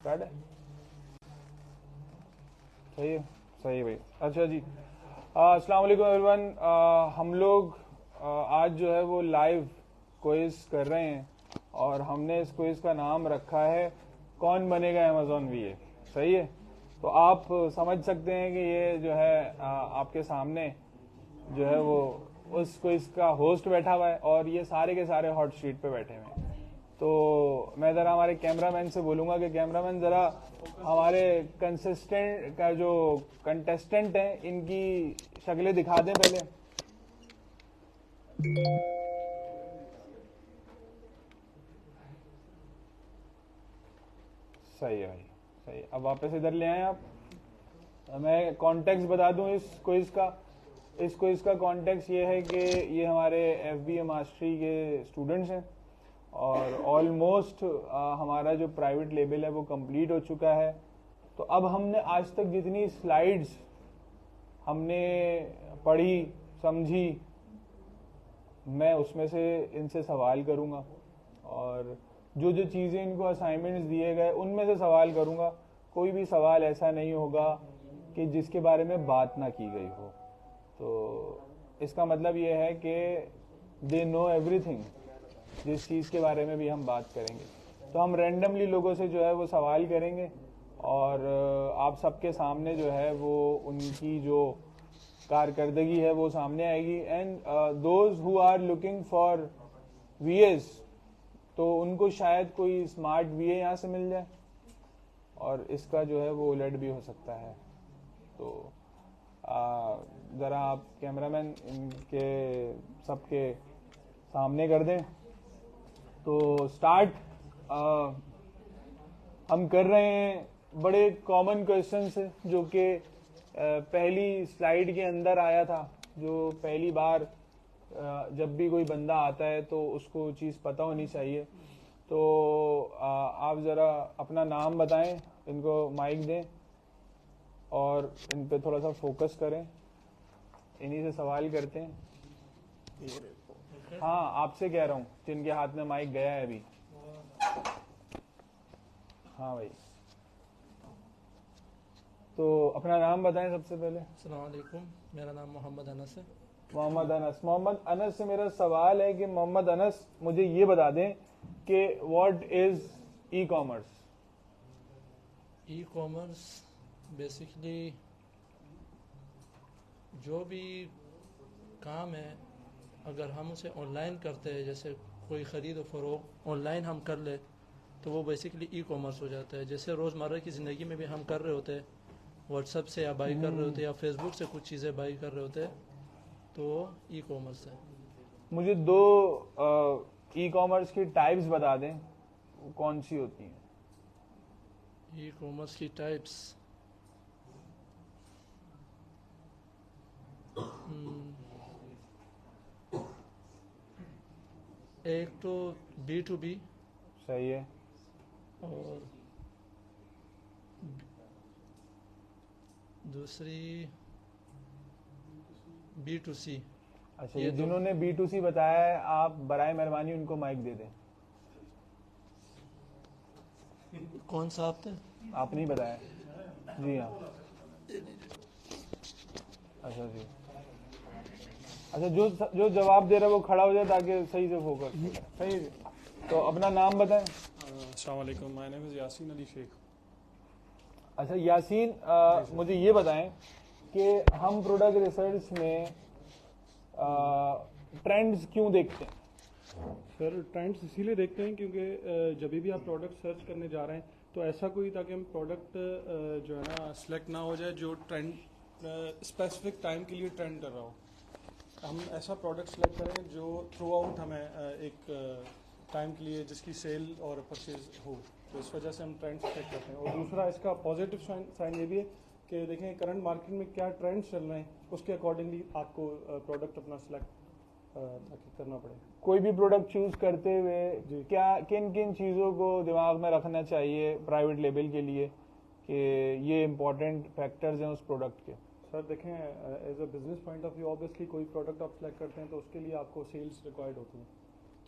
Start है। सही है, सही है भाई। अच्छा जी, अस्सलाम वालेकुम एवरीवन। हम लोग आज जो है वो लाइव क्विज कर रहे हैं और हमने इस क्विज का नाम रखा है कौन बनेगा अमेजॉन वीए। सही है, तो आप समझ सकते हैं कि ये जो है आपके सामने जो है वो उस क्विज का होस्ट बैठा हुआ है और ये सारे के सारे हॉट सीट पे बैठे हुए हैं। तो मैं ज़रा हमारे कैमरामैन से बोलूँगा कि कैमरामैन ज़रा हमारे कंसिस्टेंट का जो कंटेस्टेंट हैं इनकी शक्लें दिखा दें पहले। सही है भाई, सही है। अब वापस इधर ले आए आप। मैं कॉन्टेक्स्ट बता दूं इस क्विज का। इस क्विज का कॉन्टेक्स्ट ये है कि ये हमारे एफबीए मास्टरी के स्टूडेंट्स हैं और ऑलमोस्ट हमारा जो प्राइवेट लेवल है वो कंप्लीट हो चुका है। तो अब हमने आज तक जितनी स्लाइड्स हमने पढ़ी समझी, मैं उसमें से इनसे सवाल करूंगा और जो जो चीज़ें इनको असाइनमेंट्स दिए गए उनमें से सवाल करूंगा। कोई भी सवाल ऐसा नहीं होगा कि जिसके बारे में बात ना की गई हो। तो इसका मतलब ये है कि दे नो एवरीथिंग, जिस चीज़ के बारे में भी हम बात करेंगे। तो हम रैंडमली लोगों से जो है वो सवाल करेंगे और आप सबके सामने जो है वो उनकी जो कारकर्दगी है वो सामने आएगी। And those who are looking for VS, तो उनको शायद कोई स्मार्ट वीए यहाँ से मिल जाए और इसका जो है वो उलट भी हो सकता है। तो ज़रा आप कैमरामैन इनके सबके सामने कर दें। तो स्टार्ट हम कर रहे हैं। बड़े कॉमन क्वेश्चन है जो कि पहली स्लाइड के अंदर आया था। जो पहली बार जब भी कोई बंदा आता है तो उसको चीज़ पता होनी चाहिए। तो आप ज़रा अपना नाम बताएं, इनको माइक दें और इन पे थोड़ा सा फोकस करें। इन्हीं से सवाल करते हैं। हाँ, आपसे कह रहा हूँ जिनके हाथ में माइक गया है अभी। हाँ भाई, तो अपना नाम बताएं सबसे पहले। अस्सलाम वालेकुम, मेरा नाम मोहम्मद अनस है। मोहम्मद अनस। मोहम्मद अनस से मेरा सवाल है कि मोहम्मद अनस मुझे ये बता दें कि what is e commerce. E commerce basically जो भी काम है अगर हम उसे ऑनलाइन करते हैं, जैसे कोई ख़रीद और फ़रोख्त ऑनलाइन हम कर ले तो वो बेसिकली ई कॉमर्स हो जाता है। जैसे रोज़मर्रा की ज़िंदगी में भी हम कर रहे होते हैं, व्हाट्सएप से या बाई कर रहे होते हैं या फेसबुक से कुछ चीज़ें बाई कर रहे होते हैं, तो ई कॉमर्स है। मुझे दो ई कॉमर्स की टाइप्स बता दें, वो कौन सी होती हैं। ई कॉमर्स की टाइप्स एक तो B2B सही है। और दूसरी B2C। अच्छा, ये ये दो। जिन्होंने B2C बताया है आप बराए मेहरबानी उनको माइक दे दें। कौन सा आप थे? आपने ही बताया। जी हाँ। अच्छा जी। अच्छा, जो जो जवाब दे रहा है वो खड़ा हो जाए ताकि सही से फोकस हो। सही है। तो अपना नाम बताएं। अस्सलाम वालेकुम, my name is Yasin Ali Shaikh. अच्छा यासीन, मुझे ये बताएं कि हम प्रोडक्ट रिसर्च में ट्रेंड्स क्यों देखते हैं। सर, ट्रेंड्स इसीलिए देखते हैं क्योंकि जब भी आप प्रोडक्ट सर्च करने जा रहे हैं तो ऐसा कोई, ताकि हम प्रोडक्ट जो है ना सिलेक्ट ना हो जाए जो ट्रेंड स्पेसिफिक टाइम के लिए ट्रेंड कर रहा हो। हम ऐसा प्रोडक्ट सिलेक्ट करें जो थ्रू आउट हमें एक टाइम के लिए जिसकी सेल और परचेज हो। तो इस वजह से हम ट्रेंड सेलेक्ट करते हैं। और दूसरा इसका पॉजिटिव साइन ये भी है कि देखें करंट मार्केट में क्या ट्रेंड्स चल रहे हैं, उसके अकॉर्डिंगली आपको प्रोडक्ट अपना सिलेक्ट ताकि करना पड़े। कोई भी प्रोडक्ट चूज करते हुए क्या किन किन चीज़ों को दिमाग में रखना चाहिए प्राइवेट लेवल के लिए कि ये इंपॉर्टेंट फैक्टर्स हैं उस प्रोडक्ट के। सर देखें, as a business point of view obviously कोई प्रोडक्ट आप सेलेक्ट करते हैं तो उसके लिए आपको सेल्स रिक्वायर्ड होती है।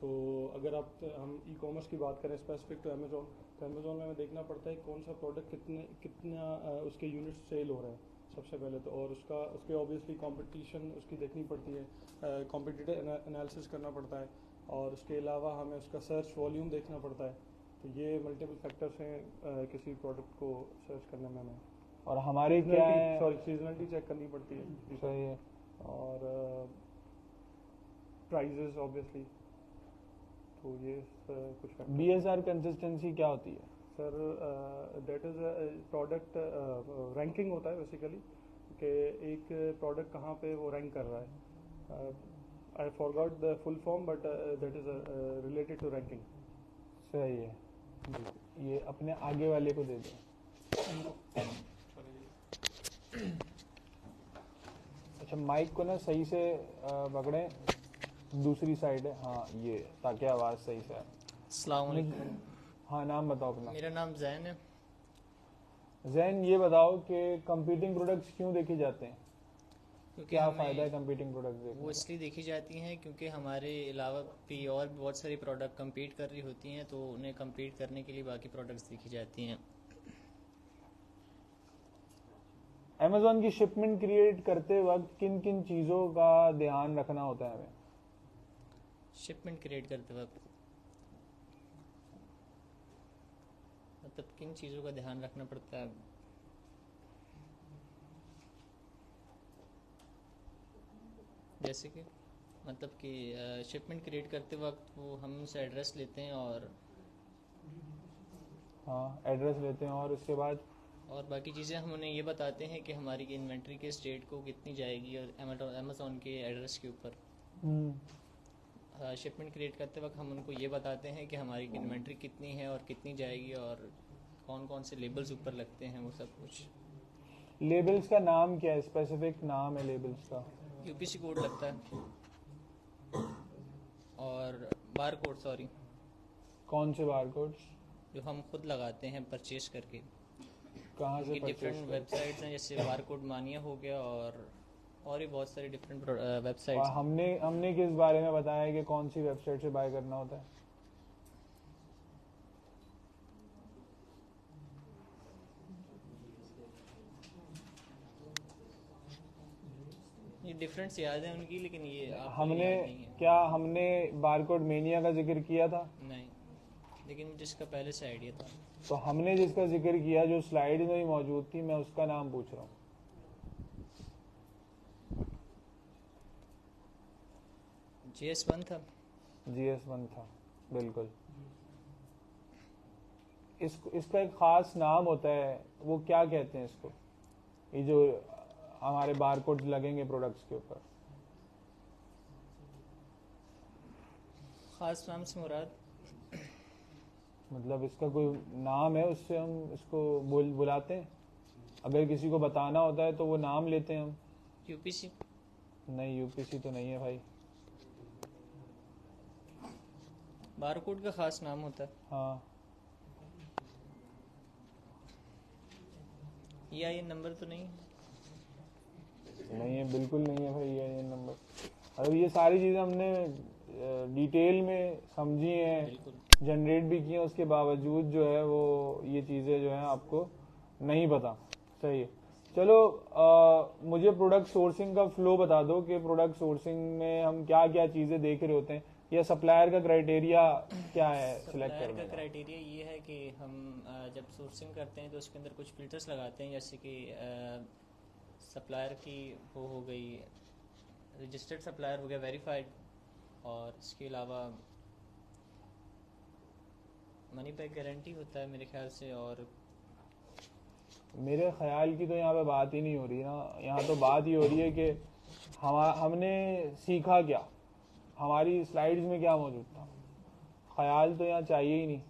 तो अगर हम ई कॉमर्स की बात करें स्पेसिफिक टू अमेज़ोन, तो अमेज़ोन में हमें देखना पड़ता है कौन सा प्रोडक्ट कितना उसके यूनिट सेल हो रहा है सबसे पहले तो, और उसके ऑब्वियसली कंपटीशन उसकी देखनी पड़ती है, कॉम्पिटिटिव एनालिसिस करना पड़ता है, और उसके अलावा हमें उसका सर्च वॉल्यूम देखना पड़ता है। तो ये मल्टीपल फैक्टर्स हैं किसी प्रोडक्ट को सर्च करने में हमें। और हमारे क्या है, सीजनलिटी चेक करनी पड़ती है। सही है। और प्राइजेस ऑब्वियसली, तो ये कुछ factors। BSR कंसिस्टेंसी क्या होती है? Sir that is product ranking होता है बेसिकली, कि एक प्रोडक्ट कहाँ पे वो रैंक कर रहा है। I forgot the full form but that is related to ranking. सही है, ये अपने आगे वाले को दे दो। अच्छा, माइक को ना सही से पकड़े, दूसरी साइड है, हाँ ये, ताकि आवाज़ सही से आए। अस्सलाम वालेकुम। हाँ, नाम बताओ अपना। मेरा नाम जैन है। जैन, ये बताओ कि कंपीटिंग प्रोडक्ट्स क्यों देखे जाते हैं? क्योंकि क्या हमें फ़ायदा है कंपीटिंग प्रोडक्ट्स देखने वो का? इसलिए देखी जाती हैं क्योंकि हमारे अलावा भी और भी बहुत सारी प्रोडक्ट compete कर रही होती हैं, तो उन्हें compete करने के लिए बाकी प्रोडक्ट्स देखी जाती हैं। अमेज़ॉन की शिपमेंट क्रिएट करते वक्त किन किन चीज़ों का ध्यान रखना होता है हमें? शिपमेंट क्रिएट करते वक्त मतलब किन चीज़ों का ध्यान रखना पड़ता है? जैसे कि मतलब कि शिपमेंट क्रिएट करते वक्त वो हम उनसे एड्रेस लेते हैं हाँ, एड्रेस लेते हैं, और उसके बाद और बाकी चीज़ें हम उन्हें ये बताते हैं कि हमारी इन्वेंट्री के स्टेट को कितनी जाएगी, और अमेज़ॉन के एड्रेस के ऊपर शिपमेंट क्रिएट करते वक्त हम उनको ये बताते हैं कि हमारी इन्वेंट्री कितनी है और कितनी जाएगी, और कौन कौन से लेबल्स ऊपर लगते हैं, वो सब कुछ। लेबल्स का नाम क्या है? स्पेसिफिक नाम है लेबल्स का? यूपीसी कोड लगता है और बार कोड, सॉरी, कौन से बार कोड्स? जो हम खुद लगाते हैं परचेज करके। कहाँ से डिफरेंट परचेज? वेबसाइट्स हैं, जैसे बार कोड मानिया हो गया, और भी बहुत सारी डिफरेंट और वेबसाइट्स। हमने किस बारे में बताया कि कौन सी वेबसाइट से बाय करना होता है? ये डिफरेंट्स याद है उनकी, लेकिन ये आपको हमने याद नहीं है। क्या हमने बारकोड मेनिया का जिक्र किया था? नहीं, लेकिन जिसका पहले से आइडिया था। तो हमने जिसका जिक्र किया, जो स्लाइड में ही मौजूद थी, मैं उसका नाम पूछ रहा हूँ। GS1 था। GS1 था, बिल्कुल। इसका एक खास नाम होता है, वो क्या कहते हैं इसको? ये जो हमारे बारकोड्स लगेंगे प्रोडक्ट्स के ऊपर, खास नाम से मुराद मतलब इसका कोई नाम है, उससे हम इसको बुलाते हैं? अगर किसी को बताना होता है तो वो नाम लेते हैं हम। यूपीसी। नहीं, यूपीसी तो नहीं है भाई। बारकोड का खास नाम होता है। हाँ, ये नंबर तो नहीं? नहीं है, बिल्कुल नहीं है भाई ये नंबर। और ये सारी चीज़ें हमने डिटेल में समझी हैं, बिल्कुल। जनरेट भी किए, उसके बावजूद जो है वो ये चीज़ें जो हैं आपको नहीं पता। सही है, चलो मुझे प्रोडक्ट सोर्सिंग का फ्लो बता दो कि प्रोडक्ट सोर्सिंग में हम क्या क्या चीज़ें देख रहे होते हैं, या सप्लायर का क्राइटेरिया क्या है सिलेक्ट सप्लायर करने का का? क्राइटेरिया ये है कि हम जब सोर्सिंग करते हैं तो उसके अंदर कुछ फिल्टर्स लगाते हैं, जैसे कि सप्लायर की वो हो गई, रजिस्टर्ड सप्लायर हो गया, वेरीफाइड, और इसके अलावा मनी बैक गारंटी होता है मेरे ख्याल से। और मेरे ख्याल की तो यहाँ पे बात ही नहीं हो रही ना, यहाँ तो बात ही हो रही है कि हमने सीखा क्या, हमारी स्लाइड्स में क्या मौजूद था। ख्याल तो यहाँ चाहिए ही नहीं।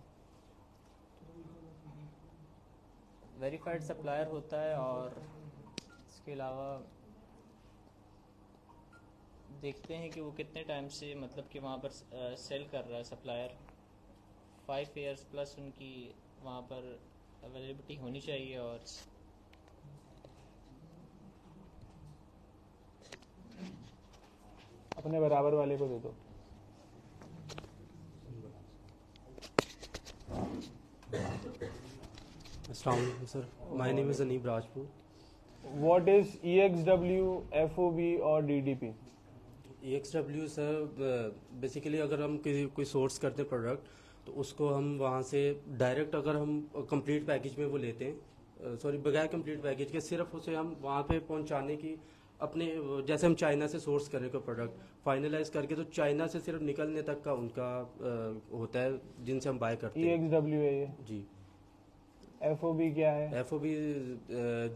वेरीफाइड सप्लायर होता है, और इसके अलावा देखते हैं कि वो कितने टाइम से मतलब कि वहाँ पर सेल कर रहा है सप्लायर। 5 ईयर्स प्लस उनकी वहाँ पर अवेलेबिलिटी होनी चाहिए। और अपने बराबर वाले को दे दो। Assalamu alaikum, sir. My name is Aneeb Rajput. What is EXW, FOB और DDP? EXW सर बेसिकली अगर हम कोई सोर्स करते हैं प्रोडक्ट तो उसको हम वहाँ से डायरेक्ट अगर हम कंप्लीट पैकेज में वो लेते हैं, सॉरी बगैर कंप्लीट पैकेज के सिर्फ उसे हम वहाँ पे पहुँचाने की अपने, जैसे हम चाइना से सोर्स करें कोई प्रोडक्ट फाइनलाइज करके तो चाइना से सिर्फ निकलने तक का उनका होता है जिनसे हम बाय करते हैं। EXW है ये। जी। FOB क्या है? FOB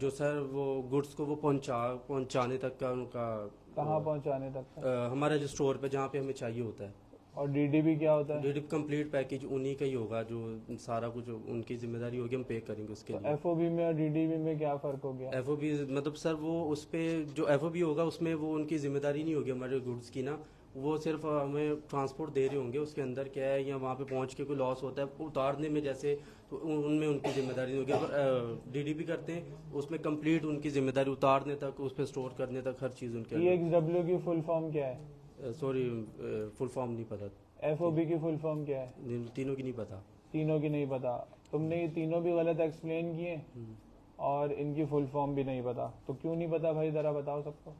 जो सर वो गुड्स को वो पहुँचाने तक का उनका, कहाँ पहुँचाने तक का? हमारा जो स्टोर पे जहाँ पे हमें चाहिए होता है। और DDP क्या होता है? DDP कंप्लीट पैकेज उन्हीं का ही होगा, जो सारा कुछ उनकी जिम्मेदारी होगी, हम पे करेंगे उसके लिए। FOB में और DDP में क्या फर्क हो गया? FOB मतलब सर वो उस पे जो FOB होगा उसमें वो उनकी जिम्मेदारी नहीं होगी हमारे गुड्स की ना, वो सिर्फ हमें ट्रांसपोर्ट दे रहे होंगे, उसके अंदर क्या है या वहाँ पे पहुँच के कोई लॉस होता है उतारने में जैसे, तो उनमें उनकी जिम्मेदारी नहीं होगी। अगर DDP करते हैं उसमें कंप्लीट उनकी जिम्मेदारी उतारने तक, उस पर स्टोर करने तक, हर चीज़ उनके। EXW की फुल फॉर्म क्या है? सॉरी फुल फॉर्म नहीं पता। FOB की फुल फॉर्म क्या है? तीनों की नहीं पता। तीनों की नहीं पता? तुमने ये तीनों भी गलत एक्सप्लेन किए और इनकी फुल फॉर्म भी नहीं पता, तो क्यों नहीं पता भाई, जरा बताओ सबको।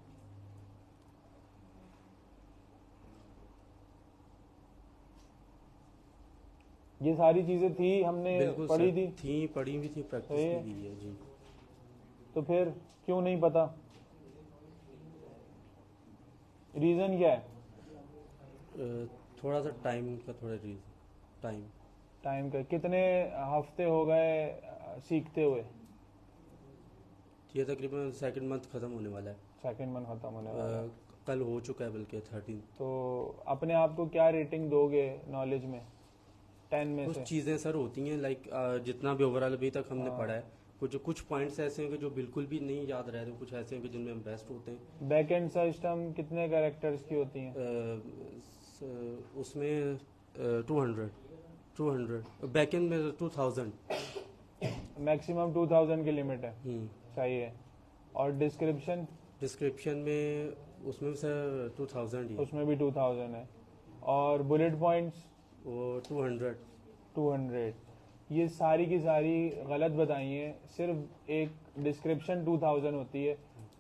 ये सारी चीजें थी, हमने बिल्कुल पढ़ी सर, थी, पढ़ी हुई थी, प्रैक्टिस सही है। भी की है जी। तो फिर क्यों नहीं पता? रीजन क्या है? थोड़ा सा टाइम का, थोड़ा टाइम टाइम का? कितने हफ्ते हो गए सीखते हुए? ये तकरीबन सेकंड मंथ खत्म होने वाला है। सेकंड मंथ खत्म होने वाला है। कल हो चुका है बल्कि 13। तो अपने आप को क्या रेटिंग दोगे नॉलेज में 10 में कुछ से? चीज़ें सर होती हैं लाइक जितना भी ओवरऑल अभी तक हमने पढ़ा है, कुछ पॉइंट्स ऐसे हैं कि जो बिल्कुल भी नहीं याद रह रहे, कुछ ऐसे हैं कि जिनमें हम बेस्ट होते हैं। बैक एंड सिस्टम कितने कैरेक्टर्स की होती हैं? उसमें 200 बैक एंड में 2000। मैक्सिमम 2000 की लिमिट है, सही है। और डिस्क्रिप्शन में उसमें सर 2000 ही है। उसमें भी 2000 है। और बुलेट पॉइंट्स वो 200। ये सारी की सारी गलत बताई हैं, सिर्फ एक डिस्क्रिप्शन 2000 होती है।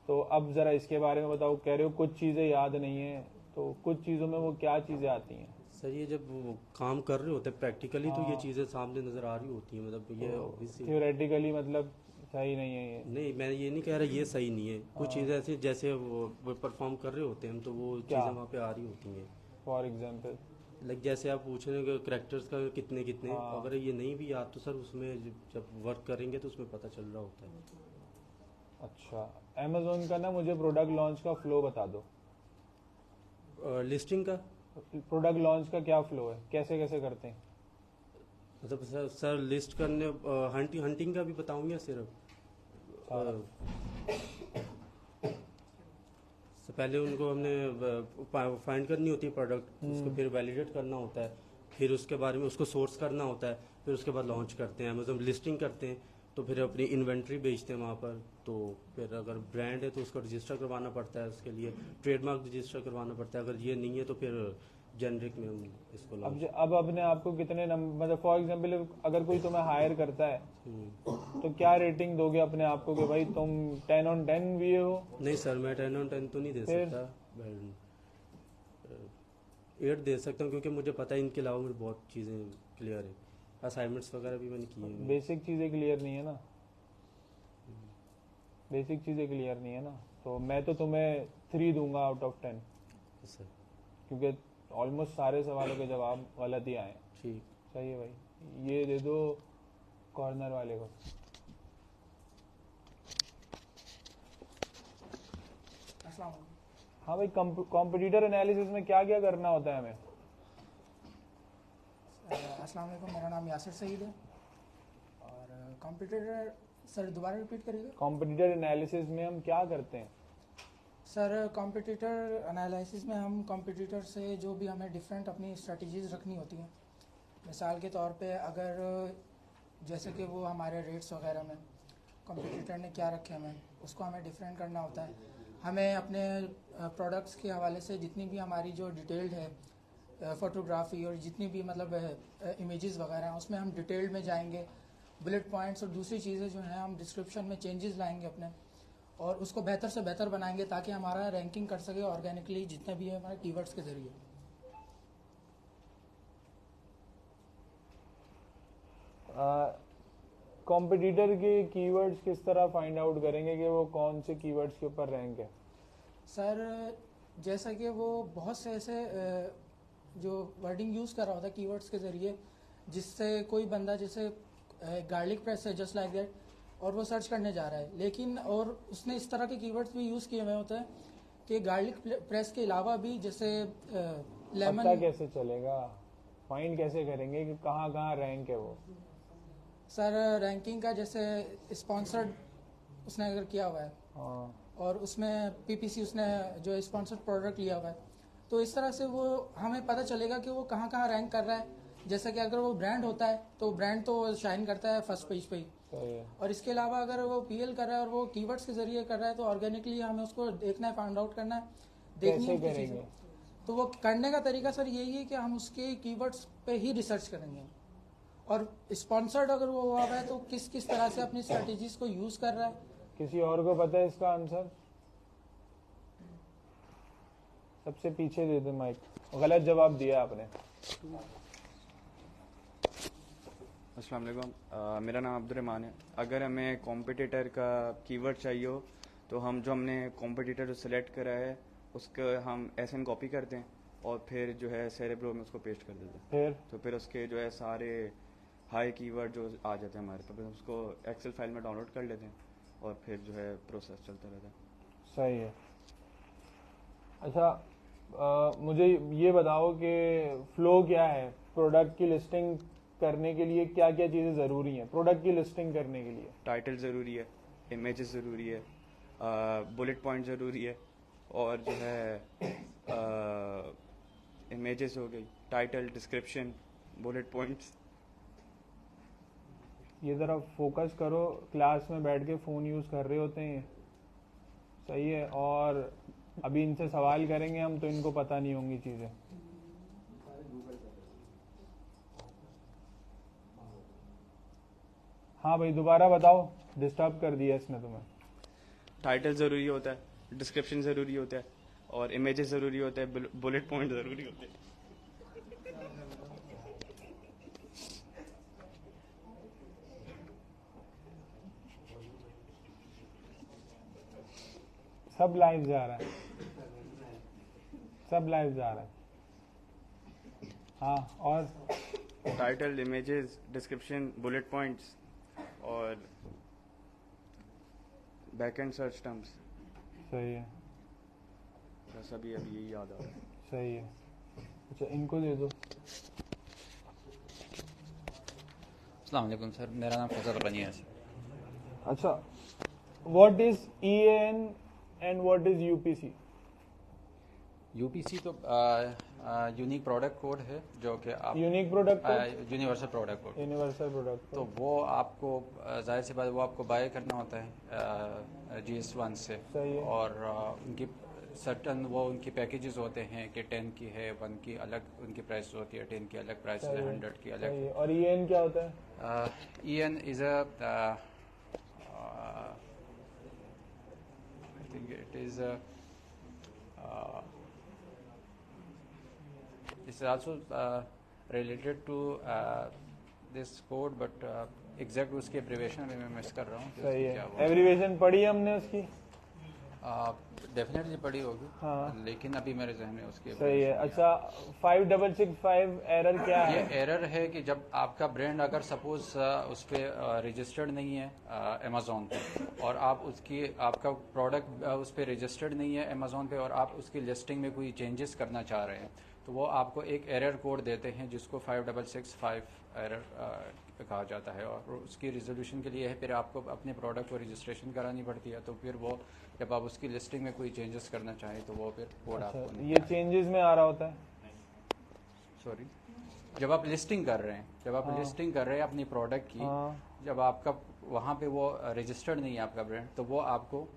तो अब जरा इसके बारे में बताओ, कह रहे हो कुछ चीज़ें याद नहीं है, तो कुछ चीज़ों में वो क्या चीज़ें आती हैं? सर ये जब वो काम कर रहे होते हैं प्रैक्टिकली तो ये चीज़ें सामने नज़र आ रही होती हैं, मतलब ये ऑब्वियसली। थियोरेटिकली मतलब सही नहीं है ये? नहीं, मैं ये नहीं कह रहा ये सही नहीं है, कुछ चीज़ें ऐसी जैसे वो परफॉर्म कर रहे होते हैं हम, तो वो चीज़ें वहाँ पे आ रही होती हैं। फॉर एग्जाम्पल लाइक जैसे आप पूछ रहे हैं करेक्टर्स का कितने अगर ये नहीं भी याद तो सर उसमें जब वर्क करेंगे तो उसमें पता चल रहा होता है। अच्छा, अमेज़ोन का ना मुझे प्रोडक्ट लॉन्च का फ्लो बता दो। लिस्टिंग का प्रोडक्ट लॉन्च का क्या फ्लो है, कैसे कैसे करते हैं? मतलब सर लिस्ट करने हंटिंग का भी बताऊंगा सिर्फ। तो पहले उनको हमने फाइंड करनी होती है प्रोडक्ट, उसको फिर वैलिडेट करना होता है, फिर उसके बारे में उसको सोर्स करना होता है, फिर उसके बाद लॉन्च करते हैं। अमेज़न लिस्टिंग करते हैं तो फिर अपनी इन्वेंट्री बेचते हैं वहाँ पर, तो फिर अगर ब्रांड है तो उसको रजिस्टर करवाना पड़ता है, उसके लिए ट्रेडमार्क रजिस्टर करवाना पड़ता है। अगर ये नहीं है तो फिर जेनरिक में हम इसको अब अपने आप को कितने नंबर, मतलब फॉर एग्जांपल अगर कोई तुम्हें हायर करता है तो क्या रेटिंग दोगे अपने आप को कि भाई तुम 10 on 10 भी हो? नहीं सर, मैं 10 on 10 तो नहीं दे सकता, 8 दे सकता हूँ क्योंकि मुझे पता है इनके अलावा मुझे बहुत चीज़ें क्लियर है, असाइनमेंट्स वगैरह भी मैंने किए हैं। बेसिक चीज़ें क्लियर नहीं है ना, बेसिक चीज़ें क्लियर नहीं है ना, तो मैं तो तुम्हें 3 दूंगा out of 10, सर क्योंकि ऑलमोस्ट सारे सवालों के जवाब गलत ही आए। ठीक, सही है भाई। ये दे दो कॉर्नर वाले को। हाँ भाई, कॉम्पिटिटर एनालिसिस में क्या क्या करना होता है हमें? अस्सलाम वालेकुम, मेरा नाम यासिर सईद है। और कॉम्पिटिटर, सर दोबारा रिपीट करिएगा। कॉम्पिटिटर एनालिसिस में हम क्या करते हैं? सर कॉम्पिटिटर एनालिसिस में हम कॉम्पिटिटर से जो भी हमें डिफरेंट अपनी स्ट्रेटजीज रखनी होती हैं, मिसाल के तौर पे अगर जैसे कि वो हमारे रेट्स वगैरह में कॉम्पिटिटर ने क्या रखे हमें, उसको हमें डिफरेंट करना होता है। हमें अपने प्रोडक्ट्स के हवाले से जितनी भी हमारी जो डिटेल्ड है फोटोग्राफी और जितनी भी मतलब इमेजेस वगैरह हैं उसमें हम डिटेल्ड में जाएंगे, बुलेट पॉइंट्स और दूसरी चीज़ें जो हैं हम डिस्क्रिप्शन में चेंजेस लाएंगे अपने और उसको बेहतर से बेहतर बनाएंगे ताकि हमारा रैंकिंग कर सके ऑर्गेनिकली जितने भी है हमारे कीवर्ड्स के ज़रिए। कॉम्पिटिटर के कीवर्ड्स किस तरह फाइंड आउट करेंगे कि वो कौन से कीवर्ड्स के ऊपर रैंक है? सर जैसा कि वो बहुत से ऐसे जो वर्डिंग यूज़ कर रहा होता है कीवर्ड्स के ज़रिए जिससे कोई बंदा जैसे गार्लिक प्रेस है जस्ट लाइक दैट और वो सर्च करने जा रहा है, लेकिन और उसने इस तरह के कीवर्ड्स भी यूज़ किए हुए होते हैं कि गार्लिक प्रेस के अलावा भी जैसे लेमन। पता कैसे चलेगा, फाइंड कैसे करेंगे कि कहाँ कहाँ रैंक है वो? सर रैंकिंग का जैसे स्पॉन्सर्ड उसने अगर किया हुआ है हाँ, और उसमें पीपीसी उसने जो स्पॉन्सर्ड प्रोडक्ट लिया हुआ है तो इस तरह से वो हमें पता चलेगा कि वो कहाँ कहाँ रैंक कर रहा है। जैसे कि अगर वो ब्रांड होता है तो ब्रांड तो शाइन करता है फर्स्ट पेज पे ही, सही है। और इसके अलावा अगर वो पीएल कर रहा है और वो कीवर्ड्स के जरिए कर रहा है तो ऑर्गेनिकली हमें उसको देखना है, फाइंड आउट करना है, देखनी कैसे है उसकी करेंगे? चीज़ें। तो वो करने का तरीका सर यही है कि हम उसके कीवर्ड्स पे ही रिसर्च करेंगे और स्पॉन्सर्ड अगर वो हुआ है तो किस किस तरह से अपनी स्ट्रेटेजीज को यूज कर रहा है। किसी और को पता है इसका आंसर? सबसे पीछे दे दे माइक, गलत जवाब दिया आपने। अस्सलाम वालेकुम, मेरा नाम अब्दुर्रहमान है। अगर हमें कॉम्पिटिटर का कीवर्ड चाहिए हो तो हम जो हमने कॉम्पिटिटर जो सिलेक्ट करा है उसका हम एसएन कॉपी करते हैं और फिर जो है सेरेब्रो में उसको पेस्ट कर देते हैं। तो फिर उसके जो है सारे हाई कीवर्ड जो आ जाते हैं हमारे, तो फिर उसको एक्सेल फाइल में डाउनलोड कर लेते हैं और फिर जो है प्रोसेस चलता रहता है। सही है। अच्छा, मुझे ये बताओ कि फ्लो क्या है प्रोडक्ट की लिस्टिंग करने के लिए, क्या क्या चीज़ें ज़रूरी हैं प्रोडक्ट की लिस्टिंग करने के लिए? टाइटल ज़रूरी है, इमेजेस ज़रूरी है, बुलेट पॉइंट ज़रूरी है और जो है इमेजेस हो गई, टाइटल, डिस्क्रिप्शन, बुलेट पॉइंट्स। ये ज़रा फोकस करो, क्लास में बैठ के फ़ोन यूज़ कर रहे होते हैं। सही है। और अभी इनसे सवाल करेंगे हम तो इनको पता नहीं होंगी चीज़ें। हाँ भाई दोबारा बताओ, डिस्टर्ब कर दिया इसने तुम्हें। टाइटल ज़रूरी होता है, डिस्क्रिप्शन ज़रूरी होता है और इमेजेस ज़रूरी होता है, बुलेट पॉइंट ज़रूरी होते हैं। सब लाइव जा रहा है, सब लाइव जा रहा है। हाँ, और title, images, description, bullet points और बैकएंड सर्च टर्म्स। सही है, बस अभी यही याद आ रहा है। सही है। अच्छा इनको दे दो। अस्सलाम वालेकुम सर, मेरा नाम फैसल गनी है सर। अच्छा, what is EAN and what is UPC? UPC तो यूनिक प्रोडक्ट कोड है जो कि आप unique product code, universal product code, universal product तो वो आपको जाहिर सी बात वो आपको बाय करना होता है GS1 से। सही है। और उनकी सर्टन वो उनकी पैकेजेस होते हैं कि 10 की है, 1 की अलग उनकी प्राइस होती है, 10 की अलग प्राइस है, 100 की अलग। सही है। और EAN क्या होता है? EN is a I think it is it's also related to this code, but exact उसकी एब्रीवेशन में मैं मिस कर रहा हूँ कि सही उसकी है। क्या वो एब्रीवेशन पढ़ी हमने उसकी? डेफिनेटली पढ़ी होगी, हाँ। लेकिन अभी मेरे जहन में उसकी सही है। abbreviation अच्छा 5665 एरर क्या ये है? एरर है कि जब आपका ब्रांड अगर सपोज उस पर रजिस्टर्ड नहीं है अमेजोन पे और आप उसकी आपका प्रोडक्ट उस पर रजिस्टर्ड नहीं है अमेजोन पे और आप उसकी लिस्टिंग में कोई चेंजेस करना चाह रहे हैं तो वो आपको एक एरर कोड देते हैं जिसको 5665 एरर कहा जाता है और उसकी रिजोल्यूशन के लिए है फिर आपको अपने प्रोडक्ट को रजिस्ट्रेशन करानी पड़ती है। तो फिर वो जब आप उसकी लिस्टिंग में कोई चेंजेस करना चाहें तो वो फिर कोड अच्छा, आपको ये चेंजेस में आ रहा होता है? सॉरी, जब आप लिस्टिंग कर रहे हैं, जब आप हाँ। लिस्टिंग कर रहे हैं अपनी प्रोडक्ट की, हाँ। जब आपका वहाँ पे वो रजिस्टर्ड नहीं है आपका ब्रांड तो वो आपको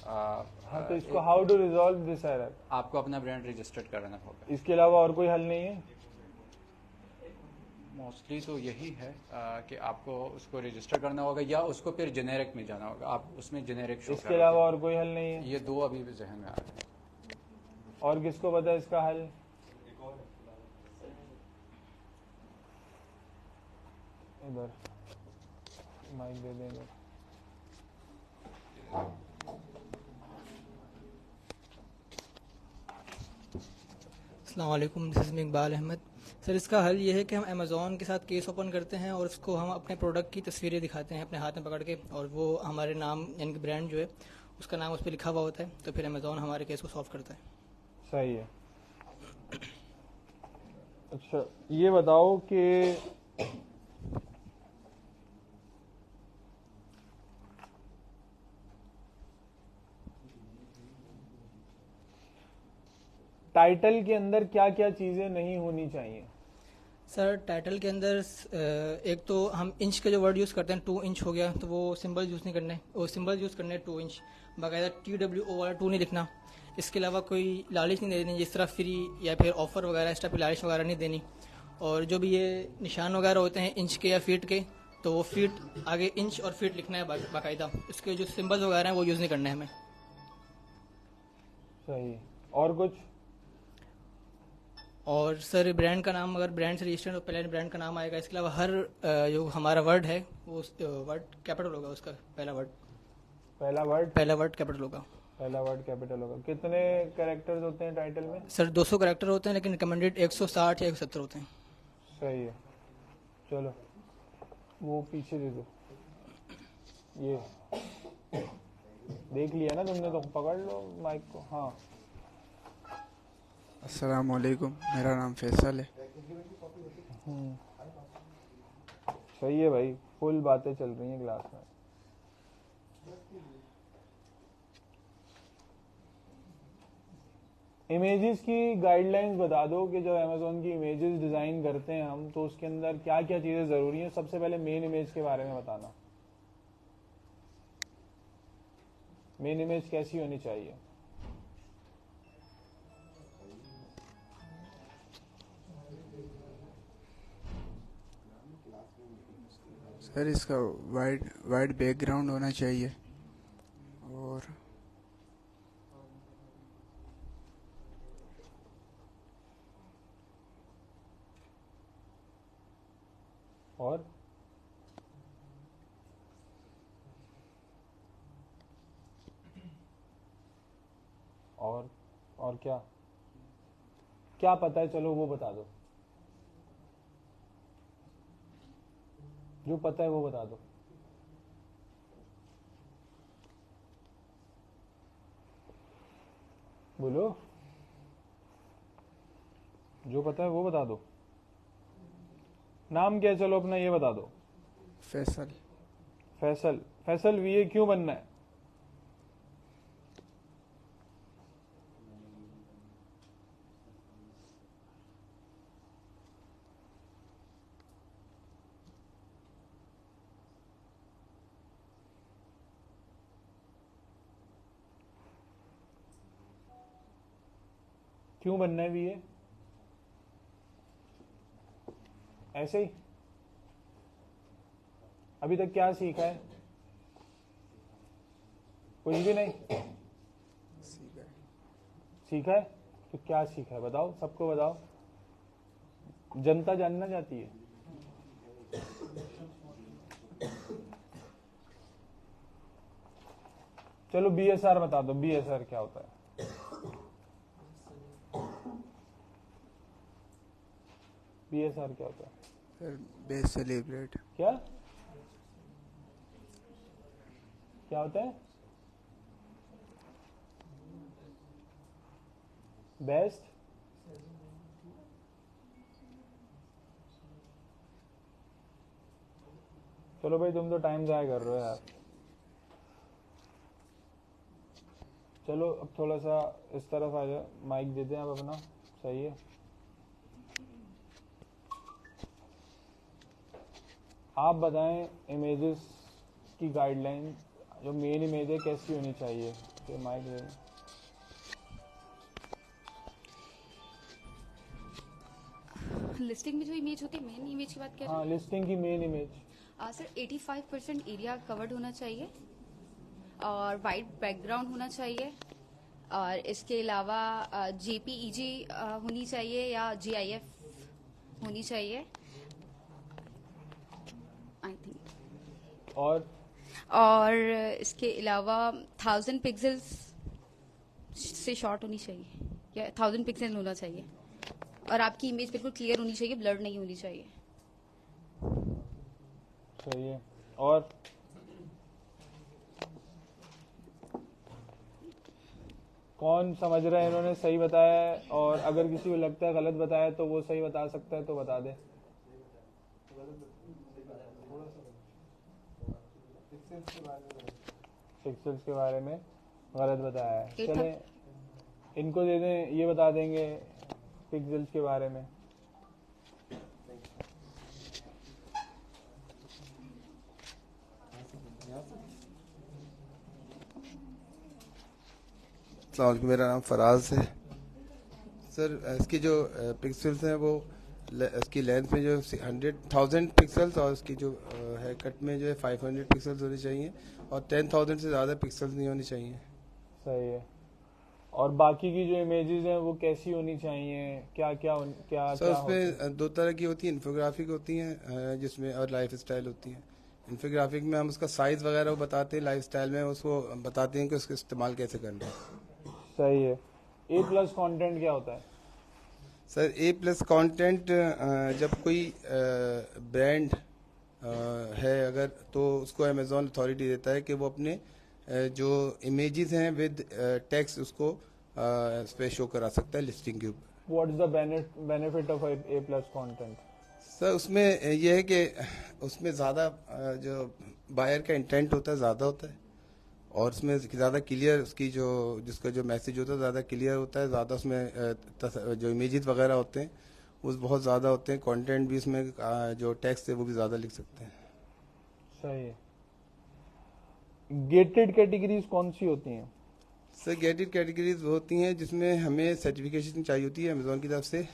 हाँ, तो इसको how to resolve this error? आपको अपना ब्रांड रजिस्टर्ड कराना होगा। इसके अलावा और कोई हल नहीं है? मोस्टली तो यही है कि आपको उसको रजिस्टर करना होगा या उसको फिर जेनेरिक में जाना होगा, आप उसमें जेनेरिक शो इसके अलावा और कोई हल नहीं है? ये दो अभी भी जहन में आ रहे हैं। और किसको पता है इसका हल? इधर माइक दे देंगे। अस्सलाम वालेकुम, this is Iqbal Ahmad. Sir, इसका हल ये है कि हम अमेज़ॉन के साथ केस ओपन करते हैं और उसको हम अपने प्रोडक्ट की तस्वीरें दिखाते हैं अपने हाथ में पकड़ के, और वो हमारे नाम यानी कि ब्रांड जो है उसका नाम उस पर लिखा हुआ होता है, तो फिर अमेज़ॉन हमारे केस को सॉल्व करता है। सही है। अच्छा, ये बताओ कि टाइटल के अंदर क्या क्या चीजें नहीं होनी चाहिए? सर, टाइटल के अंदर एक तो हम इंच का जो वर्ड यूज़ करते हैं 2 इंच हो गया, तो वो सिंबल यूज़ नहीं करने, वो सिंबल यूज़ करने 2 इंच, बाकायदा TWO वाला 2 नहीं लिखना। इसके अलावा कोई लालिश नहीं देनी, जिस तरह फ्री या फिर ऑफर वगैरह इस टाइप की लालिश वगैरह नहीं देनी। और जो भी ये निशान वगैरह होते हैं इंच के या फीट के, तो वो फीट आगे इंच और फीट लिखना है बाकायदा। इसके जो सिंबल्स वगैरह हैं वो यूज़ नहीं करने हैं हमें। सही। और कुछ? और सर, ब्रांड का नाम अगर ब्रांड से रजिस्टर्ड तो पहले ब्रांड का नाम आएगा। इसके अलावा हर जो हमारा वर्ड है वो वर्ड कैपिटल होगा, उसका पहला वर्ड कैपिटल होगा। पहला वर्ड कैपिटल होगा। कितने कैरेक्टर्स होते हैं टाइटल में? सर, 200 कैरेक्टर होते हैं, लेकिन रिकमेंडेड 160 या 170 होते हैं। सही है। चलो वो पीछे दे दो, ये देख लिया ना तुमने, तो पकड़ लो माइक को। हाँ, अस्सलाम वालेकुम, मेरा नाम फैसल है। सही है भाई, फुल बातें चल रही हैं क्लास में। इमेजेस की गाइडलाइंस बता दो कि जब अमेज़ॉन की इमेजेस डिज़ाइन करते हैं हम, तो उसके अंदर क्या क्या चीज़ें ज़रूरी हैं। सबसे पहले मेन इमेज के बारे में बताना। मेन इमेज कैसी होनी चाहिए? सर, इसका वाइड बैकग्राउंड होना चाहिए और और क्या क्या पता है? चलो वो बता दो, जो पता है वो बता दो। बोलो, जो पता है वो बता दो। नाम क्या है? चलो अपना ये बता दो। फैसल। फैसल। फैसल VA क्यों बनना है? क्यों बनना है VA? ऐसे ही? अभी तक क्या सीखा है? कुछ भी नहीं सीखा है? तो क्या सीखा है बताओ, सबको बताओ, जनता जानना चाहती है। चलो BSR बता दो, BSR क्या होता है? BSR क्या होता है? Sir, best celebrate. क्या क्या होता है? बेस्ट चलो भाई, तुम तो टाइम ज़ाया कर रहे हो यार। चलो अब थोड़ा सा इस तरफ आ जाओ, माइक दे दें आप अपना। सही है। आप बताएं इमेजेस की गाइडलाइन, जो मेन इमेज है कैसी होनी चाहिए? तो माइक दे दें। लिस्टिंग में जो इमेज होती है, मेन इमेज की बात कर रहे हाँ, लिस्टिंग की मेन इमेज। हैं सर 85% एरिया कवर्ड होना चाहिए और वाइट बैकग्राउंड होना चाहिए और इसके अलावा जेपीईजी होनी चाहिए या जीआईएफ होनी चाहिए आई थिंक। और इसके अलावा 1000 पिक्सल्स से शॉर्ट होनी चाहिए या 1000 पिक्सल होना चाहिए और आपकी इमेज बिल्कुल क्लियर होनी चाहिए, ब्लर नहीं होनी चाहिए। सही है। और कौन समझ रहा है इन्होंने सही बताया है, और अगर किसी को लगता है गलत बताया तो वो सही बता सकता है तो बता दे। पिक्सल्स के बारे में गलत बताया है, चले इनको दे दें, ये बता देंगे पिक्सल्स के बारे में। अस्सलामुअलैकुम, मेरा नाम फराज है सर। इसकी जो पिक्सल्स हैं वो इसकी लेंथ में जो 100,000 पिक्सल्स और इसकी जो है कट में जो है 500 पिक्सल्स होने चाहिए और 10,000 से ज़्यादा पिक्सल्स नहीं होनी चाहिए। सही है। और बाकी की जो इमेजेस हैं वो कैसी होनी चाहिए, क्या क्या क्या सर उसमें दो तरह की होती हैं, इन्फोग्राफिक होती हैं जिसमें और लाइफ स्टाइल होती हैं। इन्फोग्राफिक में हम उसका साइज वगैरह वो बताते हैं, लाइफ स्टाइल में उसको बताते हैं कि उसका इस्तेमाल कैसे करना है। सही है। A+ कंटेंट क्या होता है सर? A+ कंटेंट जब कोई ब्रांड है अगर, तो उसको अमेज़ॉन अथॉरिटी देता है कि वो अपने जो इमेजेस हैं विद टेक्स्ट उसको इस पे शो करा सकता है लिस्टिंग के ऊपर। What is the benefit of A+ content? Sir उसमें यह है कि उसमें ज़्यादा जो बायर का इंटेंट होता है ज़्यादा होता है और उसमें ज़्यादा क्लियर उसकी जो जिसका जो मैसेज होता है ज़्यादा क्लियर होता है, ज़्यादा उसमें जो इमेजेस वगैरह होते हैं वो बहुत ज़्यादा होते हैं, कंटेंट भी उसमें जो टेक्स्ट है वो भी ज़्यादा लिख सकते हैं। सही है। गेटेड कैटेगरीज कौन सी होती हैं सर? गेटेड कैटेगरीज होती हैं जिसमें हमें सर्टिफिकेशन चाहिए होती है अमेज़ॉन की तरफ से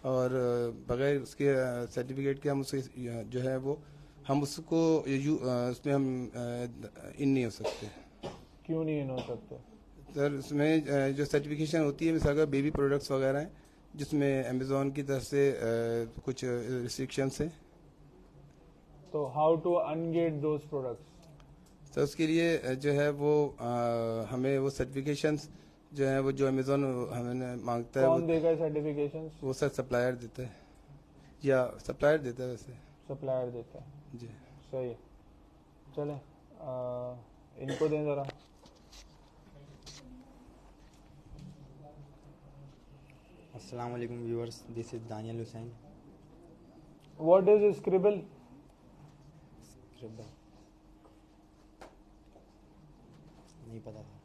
और बगैर उसके सर्टिफिकेट के हम उसे जो है वो हम उसको उसमें हम इन नहीं हो सकते। क्यों नहीं इन हो सकते सर? उसमें जो सर्टिफिकेशन होती है मिसाल का बेबी प्रोडक्ट्स वगैरह हैं जिसमें अमेज़ॉन की तरफ से कुछ रिस्ट्रिक्शंस हैं। तो how to ungate those products? Sir उसके लिए जो है वो हमें वो सर्टिफिकेशंस जो है वो जो अमेज़ॉन हमें मांगता है। कौन देगा सर्टिफिकेशंस? वो सर सप्लायर देता है या सप्लायर देता है वैसे। सप्लायर देता है जी। सही है। चले इनको दें ज़रा। अस्सलाम वालेकुम viewers, this is Daniyal Hussain. What is scribble? Scribble नहीं पता था।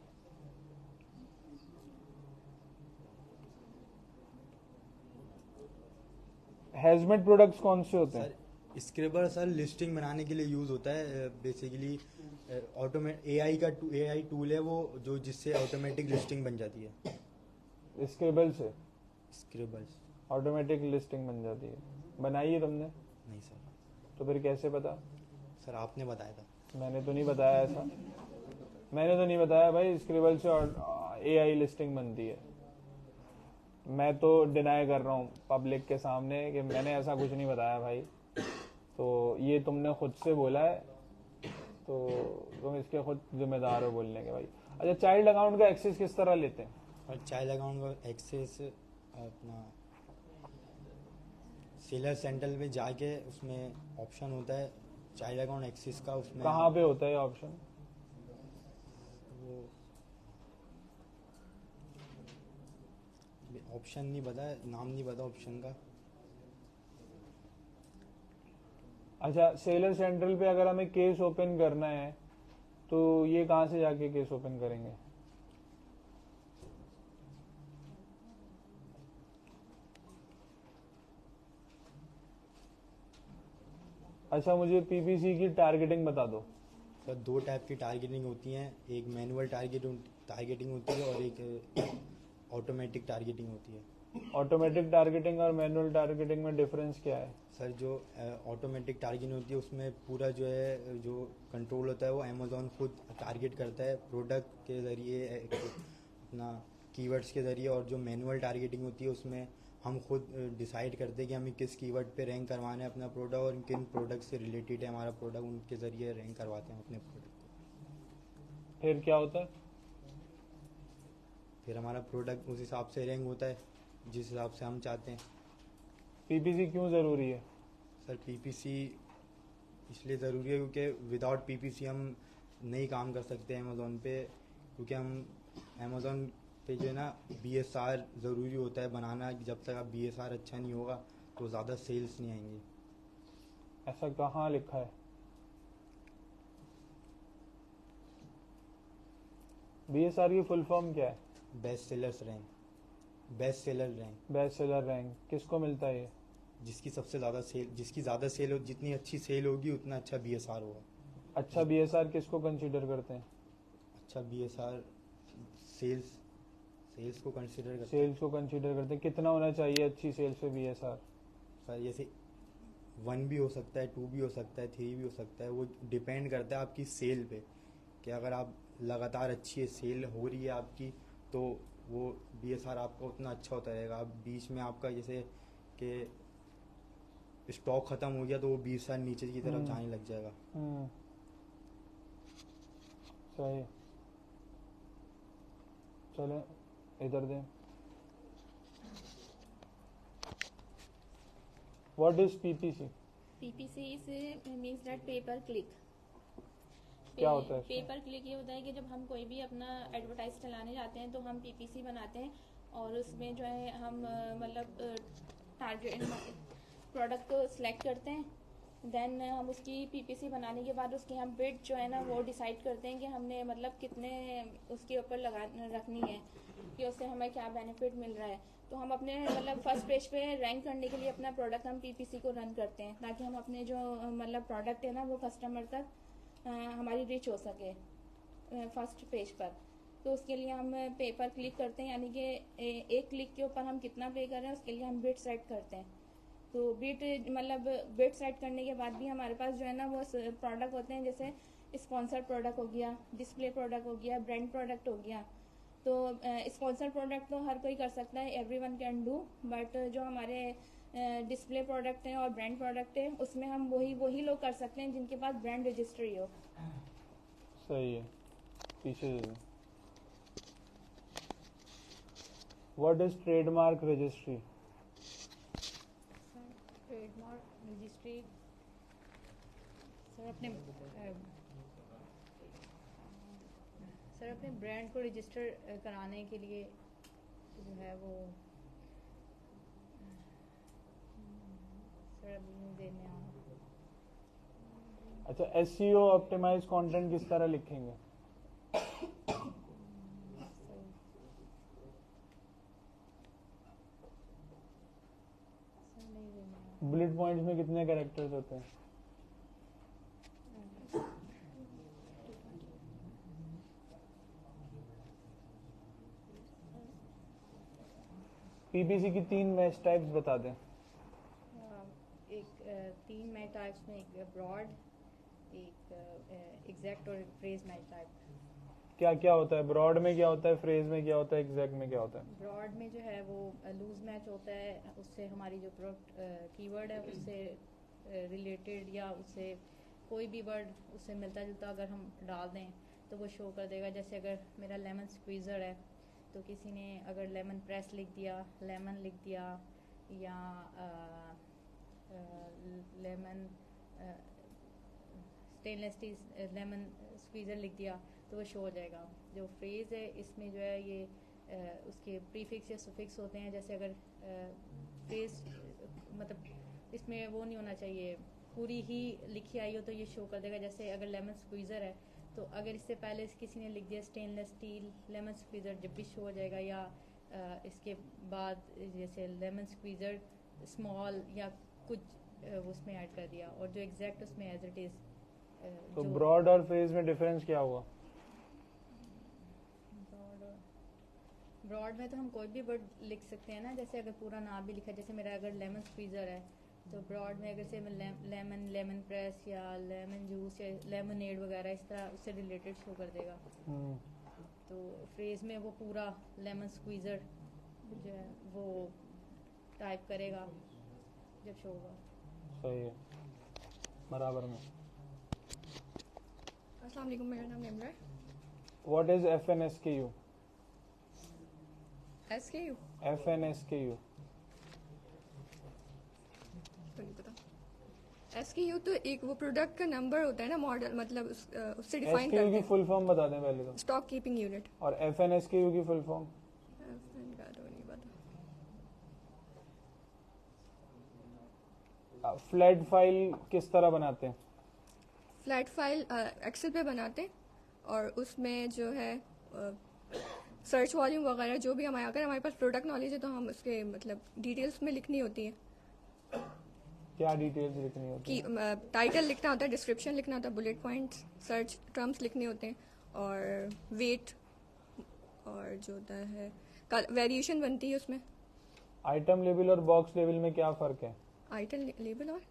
हैजमेट प्रोडक्ट्स कौन से होते हैं? स्क्रिबल सर लिस्टिंग बनाने के लिए यूज़ होता है। बेसिकली एआई टूल है वो जो जिससे ऑटोमेटिक लिस्टिंग बन जाती है। स्क्रिबल से स्क्रिबल ऑटोमेटिक लिस्टिंग बन जाती है। बनाई है तुमने? नहीं सर। तो फिर कैसे पता? सर आपने बताया था। मैंने तो नहीं बताया ऐसा, मैंने तो नहीं बताया भाई स्क्रिबल से एआई लिस्टिंग बनती है। मैं तो डिनाई कर रहा हूँ पब्लिक के सामने कि मैंने ऐसा कुछ नहीं बताया भाई। तो ये तुमने खुद से बोला है तो तुम इसके खुद जिम्मेदार हो बोलने के भाई। अच्छा, चाइल्ड अकाउंट का एक्सेस किस तरह लेते हैं? और चाइल्ड अकाउंट का एक्सेस अपना सेलर सेंटर पे जाके उसमें ऑप्शन होता है चाइल्ड अकाउंट एक्सेस का। उसमें कहाँ पे होता है ऑप्शन? वो ऑप्शन नहीं पता, नाम नहीं पता ऑप्शन का। अच्छा, सेलर सेंट्रल पे अगर हमें केस ओपन करना है तो ये कहाँ से जाके केस ओपन करेंगे? अच्छा, मुझे पीपीसी की टारगेटिंग बता दो। सर दो टाइप की टारगेटिंग होती हैं, एक मैनुअल टारगेटिंग होती है और एक ऑटोमेटिक टारगेटिंग होती है। ऑटोमेटिक टारगेटिंग और मैनुअल टारगेटिंग में डिफरेंस क्या है? सर जो ऑटोमेटिक टारगेटिंग होती है उसमें पूरा जो है जो कंट्रोल होता है वो अमेज़ॉन खुद टारगेट करता है प्रोडक्ट के ज़रिए अपना कीवर्ड्स के ज़रिए, और जो मैनुअल टारगेटिंग होती है उसमें हम खुद डिसाइड करते हैं कि हमें किस कीवर्ड पे रैंक करवाना है अपना प्रोडक्ट, और किन प्रोडक्ट से रिलेटेड है हमारा प्रोडक्ट, उनके ज़रिए रैंक करवाते हैं अपने प्रोडक्ट को। फिर क्या होता है? फिर हमारा प्रोडक्ट उस हिसाब से रैंक होता है जिस हिसाब से हम चाहते हैं। पीपीसी क्यों ज़रूरी है? सर पीपीसी इसलिए ज़रूरी है क्योंकि विदाउट पीपीसी हम नहीं काम कर सकते अमेज़ॉन पे, क्योंकि हम अमेज़ॉन पे जो है ना बीएसआर ज़रूरी होता है बनाना। जब तक आप बीएसआर अच्छा नहीं होगा तो ज़्यादा सेल्स नहीं आएंगे। ऐसा कहाँ लिखा है? बीएसआर की फुल फॉर्म क्या है? Best sellers rank, best seller rank. Best seller rank किसको मिलता है ये? जिसकी सबसे ज़्यादा सेल, जिसकी ज़्यादा सेल हो, जितनी अच्छी सेल होगी उतना अच्छा बीएसआर होगा। अच्छा बीएसआर किसको कंसीडर करते हैं? अच्छा बीएसआर सेल्स को कंसीडर करते हैं। सेल्स को कंसीडर करते हैं। कितना होना चाहिए अच्छी सेल्स पे बीएसआर? सर जैसे 1 भी हो सकता है, 2 भी हो सकता है, 3 भी हो सकता है, वो डिपेंड करता है आपकी सेल पे कि अगर आप लगातार अच्छी है सेल हो रही है आपकी तो वो बीएसआर आपका उतना अच्छा होता रहेगा। आप बीच में आपका जैसे कि स्टॉक खत्म हो गया तो वो बीएसआर नीचे की तरफ जाने लग जाएगा। सही। चलो इधर दें। What is PPC? PPC means that pay per click. क्या होता है? पे पर क्लिक ये होता है कि जब हम कोई भी अपना एडवर्टाइज चलाने जाते हैं तो हम पीपीसी बनाते हैं और उसमें जो है हम मतलब टारगेट प्रोडक्ट को सिलेक्ट करते हैं। देन हम उसकी पीपीसी बनाने के बाद उसकी हम बिड जो है ना वो डिसाइड करते हैं कि हमने मतलब कितने उसके ऊपर लगा रखनी है कि उससे हमें क्या बेनिफिट मिल रहा है। तो हम अपने मतलब फर्स्ट पेज पे रैंक करने के लिए अपना प्रोडक्ट हम पीपीसी को रन करते हैं ताकि हम अपने जो मतलब प्रोडक्ट है ना वो कस्टमर तक हमारी रीच हो सके फर्स्ट पेज पर। तो उसके लिए हम पे पर क्लिक करते हैं, यानी कि एक क्लिक के ऊपर हम कितना पे कर रहे हैं उसके लिए हम बिड सेट करते हैं। तो मतलब बिड सेट करने के बाद भी हमारे पास जो है ना वो प्रोडक्ट होते हैं, जैसे स्पॉन्सर प्रोडक्ट हो गया, डिस्प्ले प्रोडक्ट हो गया, ब्रांड प्रोडक्ट हो गया। तो स्पॉन्सर प्रोडक्ट तो हर कोई कर सकता है, एवरीवन कैन डू, बट जो हमारे डिस्प्ले प्रोडक्ट है और ब्रांड प्रोडक्ट है उसमें हम वही लोग कर सकते हैं जिनके पास ब्रांड रजिस्ट्री हो। सही है। पीछे what is trademark registry? Trademark registry sir अपने ब्रांड को रजिस्टर कराने के लिए जो है वो देने अच्छा एसईओ ऑप्टिमाइज कंटेंट किस तरह लिखेंगे? बुलेट पॉइंट्स में कितने कैरेक्टर्स होते हैं? पीपीसी की 3 मैच टाइप्स बता दें। एक 3 मैच टाइप्स में एक ब्रॉड, एक एग्जैक्ट और एक फ्रेज मैच टाइप। क्या क्या होता है ब्रॉड में, क्या होता है फ्रेज में, क्या होता है एग्जैक्ट में, क्या होता है? ब्रॉड में जो है वो लूज मैच होता है, उससे हमारी जो प्रोडक्ट कीवर्ड है उससे रिलेटेड या उससे कोई भी वर्ड उससे मिलता जुलता अगर हम डाल दें तो वो शो कर देगा। जैसे अगर मेरा लेमन स्क्वीज़र है तो किसी ने अगर लेमन प्रेस लिख दिया, लेमन लिख दिया या lemon stainless steel lemon squeezer लिख दिया तो वो शो हो जाएगा। जो फ्रेज़ है इसमें जो है ये उसके प्रीफिक्स या सुफिक्स होते हैं। जैसे अगर फ्रेज़ मतलब इसमें वो नहीं होना चाहिए पूरी ही लिखी आई हो तो ये शो कर देगा। जैसे अगर लेमन स्क्वीज़र है तो अगर इससे पहले किसी ने लिख दिया स्टेनलेस स्टील लेमन स्क्वीज़र जब भी शो हो जाएगा, या इसके बाद जैसे लेमन स्क्वीज़र स्मॉल या कुछ उसमें ऐड कर दिया और जो एग्जैक्ट उसमें एज इट इज़। तो ब्रॉड और फ्रेज में डिफरेंस क्या हुआ? ब्रॉड में तो हम कोई भी वर्ड लिख सकते हैं ना, जैसे अगर पूरा नाम भी लिखा, जैसे मेरा अगर लेमन स्क्वीज़र है तो ब्रॉड में अगर से मैं लेमन लेमन प्रेस या लेमन जूस या लेमनेड वगैरह इस तरह उससे रिलेटेड शो कर देगा। तो फ्रेज में वो पूरा लेमन स्क्वीज़र जो है वो टाइप करेगा जब शो होगा। सही है, बराबर में। अस्सलाम वालेकुम, मेरा नाम निम्रा है। What is FNSKU? SKU FNSKU तो नहीं पता। SKU तो एक वो प्रोडक्ट का नंबर होता है ना, मॉडल, मतलब उससे डिफाइन SKU की फुल फॉर्म बता दें पहले तो। Stock keeping unit. और FNSKU की फुल फॉर्म? का तो नहीं पता। फ्लैट फाइल किस तरह बनाते हैं? फ्लैट फाइल एक्सेल पे बनाते हैं और उसमें जो है सर्च वॉल्यूम वगैरह जो भी हमारे, अगर हमारे पास प्रोडक्ट नॉलेज है तो हम उसके मतलब डिटेल्स में लिखनी होती है। क्या डिटेल्स लिखनी होती है? कि टाइटल लिखना होता है, डिस्क्रिप्शन लिखना होता है, बुलेट पॉइंट्स, सर्च टर्म्स लिखने होते हैं और वेट और जो होता है वेरिएशन बनती है उसमें। आइटम लेबल और बॉक्स लेबल में क्या फ़र्क है? आइटम लेबल और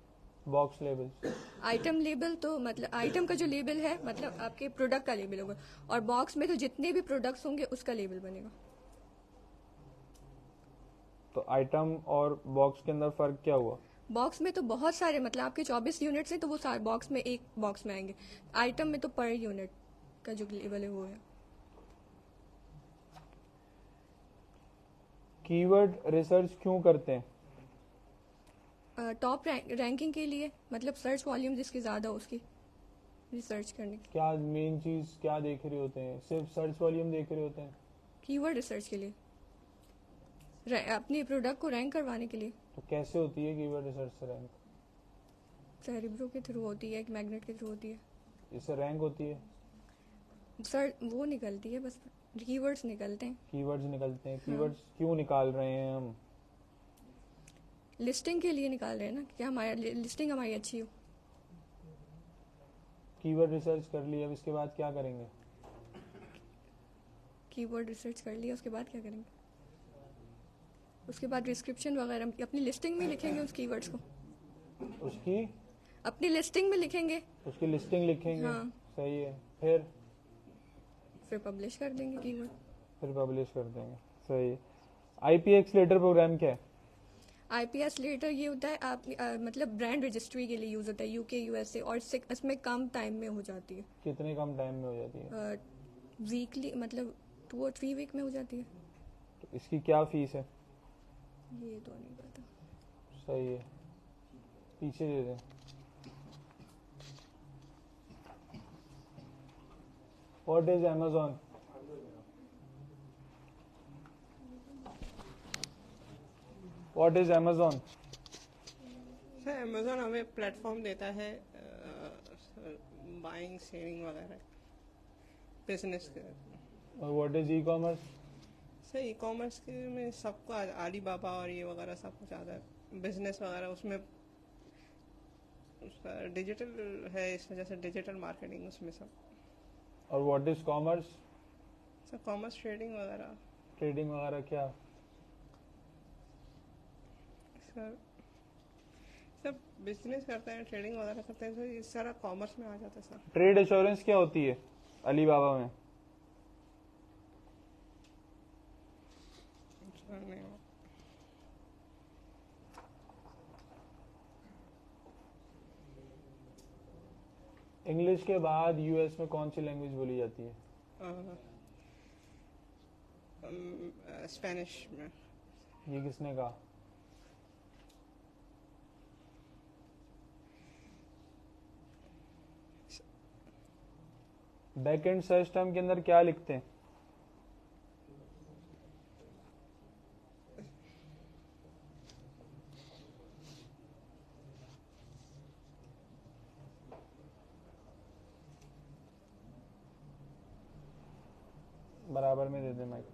बॉक्स लेबल? आइटम लेबल तो मतलब आइटम का जो लेबल है मतलब आपके प्रोडक्ट का लेबल होगा, और बॉक्स में तो जितने भी प्रोडक्ट्स होंगे उसका लेबल बनेगा। तो आइटम और बॉक्स के अंदर फ़र्क क्या हुआ? बॉक्स में तो बहुत सारे, मतलब आपके 24 यूनिट्स हैं तो वो सारे बॉक्स में, एक बॉक्स में आएंगे। आइटम में तो पर यूनिट का जो लेवल है वो है। कीवर्ड रिसर्च क्यों करते हैं? टॉप रैंकिंग के लिए, मतलब सर्च वॉल्यूम जिसकी ज़्यादा हो उसकी रिसर्च करने की। क्या मेन चीज़ क्या देख रहे होते हैं? सिर्फ सर्च वॉल्यूम देख रहे होते हैं? कीवर्ड रिसर्च के लिए, अपने प्रोडक्ट को रैंक करवाने के लिए। तो कैसे होती है कीवर्ड रिसर्च से रैंक? सेरिब्रो के थ्रू होती है, एक मैग्नेट के थ्रू होती है। इससे रैंक होती है? सर वो निकलती है, बस कीवर्ड्स निकलते हैं। कीवर्ड्स निकलते हैं। कीवर्ड्स क्यों निकाल रहे हैं हम? लिस्टिंग के लिए निकाल रहे हैं ना, कि हमारी लिस्टिंग हमारी अच्छी हो। कीवर्ड रिसर्च कर लिया, अब इसके बाद क्या करेंगे? कीवर्ड रिसर्च कर लिया, उसके बाद क्या करेंगे? उसके बाद डिस्क्रिप्शन वगैरह अपनी लिस्टिंग में लिखेंगे उस कीवर्ड्स को। उसकी अपनी लिस्टिंग में लिखेंगे। उसकी लिस्टिंग लिखेंगे। हाँ। सही है। फिर पब्लिश कर देंगे कीवर्ड। फिर पब्लिश कर देंगे। सही है। IPX लेटर प्रोग्राम क्या है? IPS लेटर ये होता है आप मतलब ब्रांड रजिस्ट्री के लिए यूज होता है, UK USA, और इसमें कम टाइम में हो जाती है। कितने कम टाइम में हो जाती है? वीकली, मतलब 2 और 3 वीक में हो जाती है। तो इसकी क्या फीस है? ये तो नहीं पता। सही है, पीछे दे दें। What is Amazon? What is Amazon? Sir Amazon हमें प्लेटफॉर्म देता है बाइंग सेलिंग वगैरह बिजनेस के। और what is e-commerce? Sir e commerce के में सबको अलीबाबा और ये वगैरह सब कुछ आता है, बिजनेस वगैरह उसमें उसका डिजिटल है, इस वजह से डिजिटल मार्केटिंग उसमें सब। और what is commerce? Sir commerce trading वगैरह। ट्रेडिंग वगैरह क्या? सर सब बिजनेस करते हैं, ट्रेडिंग वगैरह करते हैं, तो ये सारा कॉमर्स में आ जाता है सर। ट्रेड एश्योरेंस क्या होती है अलीबाबा में? इंग्लिश के बाद US में कौन सी लैंग्वेज बोली जाती है? स्पेनिश में। ये किसने कहा? बैक एंड सर्च टर्म के अंदर क्या लिखते हैं? बराबर में दे दे mic.